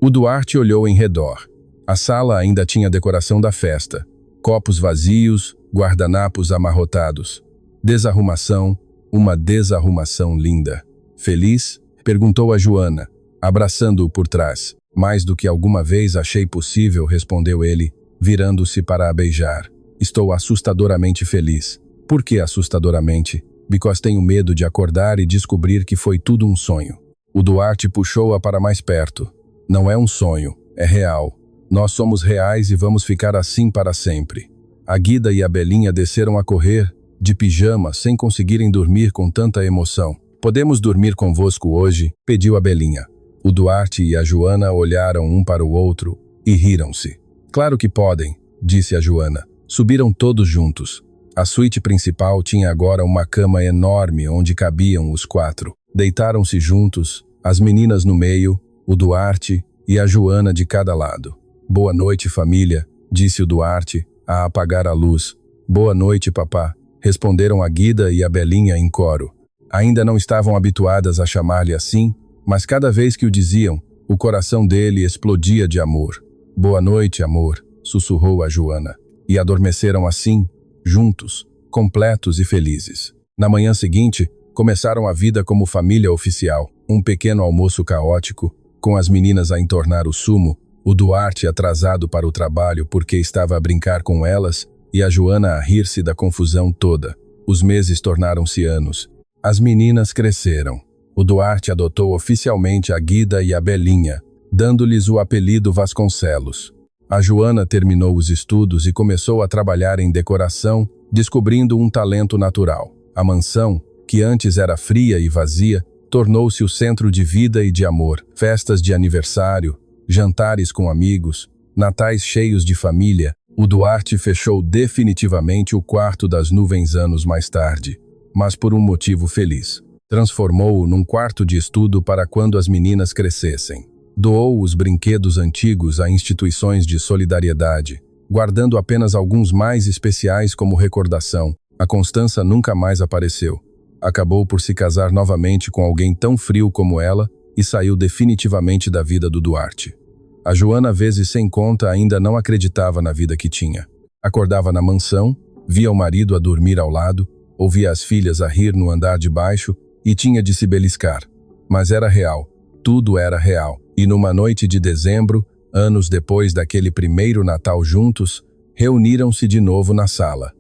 O Duarte olhou em redor. A sala ainda tinha a decoração da festa. Copos vazios, guardanapos amarrotados. Desarrumação, uma desarrumação linda. "Feliz?", perguntou a Joana, abraçando-o por trás. "Mais do que alguma vez achei possível", respondeu ele, virando-se para a beijar. "Estou assustadoramente feliz." "Por que assustadoramente?" "Because tenho medo de acordar e descobrir que foi tudo um sonho." O Duarte puxou-a para mais perto. "Não é um sonho, é real. Nós somos reais e vamos ficar assim para sempre." A Guida e a Belinha desceram a correr, de pijama, sem conseguirem dormir com tanta emoção. "Podemos dormir convosco hoje?", pediu a Belinha. O Duarte e a Joana olharam um para o outro e riram-se. "Claro que podem", disse a Joana. Subiram todos juntos. A suíte principal tinha agora uma cama enorme onde cabiam os 4. Deitaram-se juntos, as meninas no meio, o Duarte e a Joana de cada lado. "Boa noite, família", disse o Duarte, a apagar a luz. "Boa noite, papá", responderam a Guida e a Belinha em coro. Ainda não estavam habituadas a chamar-lhe assim, mas cada vez que o diziam, o coração dele explodia de amor. Boa noite, amor, sussurrou a Joana. E adormeceram assim, juntos, completos e felizes. Na manhã seguinte, começaram a vida como família oficial. Um pequeno almoço caótico, com as meninas a entornar o sumo, o Duarte atrasado para o trabalho porque estava a brincar com elas e a Joana a rir-se da confusão toda. Os meses tornaram-se anos. As meninas cresceram. O Duarte adotou oficialmente a Guida e a Belinha, dando-lhes o apelido Vasconcelos. A Joana terminou os estudos e começou a trabalhar em decoração, descobrindo um talento natural. A mansão, que antes era fria e vazia, tornou-se o centro de vida e de amor. Festas de aniversário, jantares com amigos, natais cheios de família. O Duarte fechou definitivamente o quarto das nuvens anos mais tarde, mas por um motivo feliz. Transformou-o num quarto de estudo para quando as meninas crescessem. Doou os brinquedos antigos a instituições de solidariedade, guardando apenas alguns mais especiais como recordação. A Constança nunca mais apareceu. Acabou por se casar novamente com alguém tão frio como ela e saiu definitivamente da vida do Duarte. A Joana, vezes sem conta, ainda não acreditava na vida que tinha. Acordava na mansão, via o marido a dormir ao lado, ouvia as filhas a rir no andar de baixo e tinha de se beliscar. Mas era real, tudo era real. E numa noite de dezembro, anos depois daquele primeiro Natal juntos, reuniram-se de novo na sala.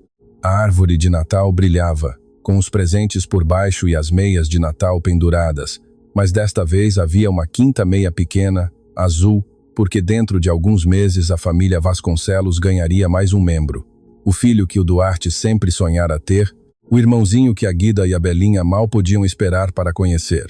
A árvore de Natal brilhava, com os presentes por baixo e as meias de Natal penduradas, mas desta vez havia uma quinta meia pequena, azul, porque dentro de alguns meses a família Vasconcelos ganharia mais um membro. O filho que o Duarte sempre sonhara ter, o irmãozinho que a Guida e a Belinha mal podiam esperar para conhecer.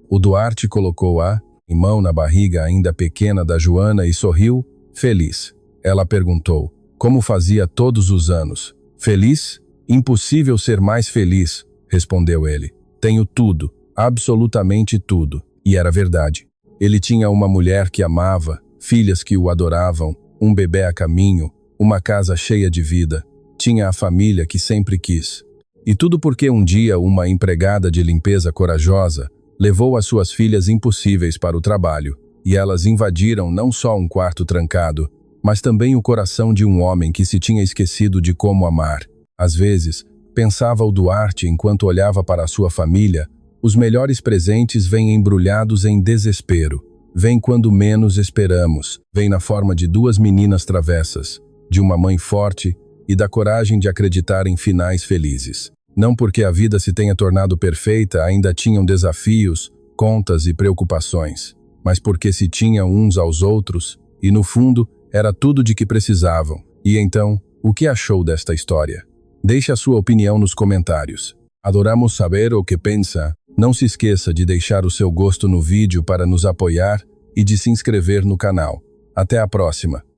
O Duarte colocou a mão na barriga ainda pequena da Joana e sorriu, feliz. Ela perguntou, como fazia todos os anos. Feliz? Impossível ser mais feliz, respondeu ele. Tenho tudo, absolutamente tudo. E era verdade. Ele tinha uma mulher que amava, filhas que o adoravam, um bebê a caminho, uma casa cheia de vida. Tinha a família que sempre quis. E tudo porque um dia uma empregada de limpeza corajosa levou as suas filhas impossíveis para o trabalho, e elas invadiram não só um quarto trancado, mas também o coração de um homem que se tinha esquecido de como amar. Às vezes, pensava o Duarte enquanto olhava para a sua família, os melhores presentes vêm embrulhados em desespero. Vêm quando menos esperamos. Vêm na forma de duas meninas travessas, de uma mãe forte e da coragem de acreditar em finais felizes. Não porque a vida se tenha tornado perfeita, ainda tinham desafios, contas e preocupações, mas porque se tinham uns aos outros, e no fundo, era tudo de que precisavam. E então, o que achou desta história? Deixe a sua opinião nos comentários. Adoramos saber o que pensa. Não se esqueça de deixar o seu gosto no vídeo para nos apoiar e de se inscrever no canal. Até a próxima!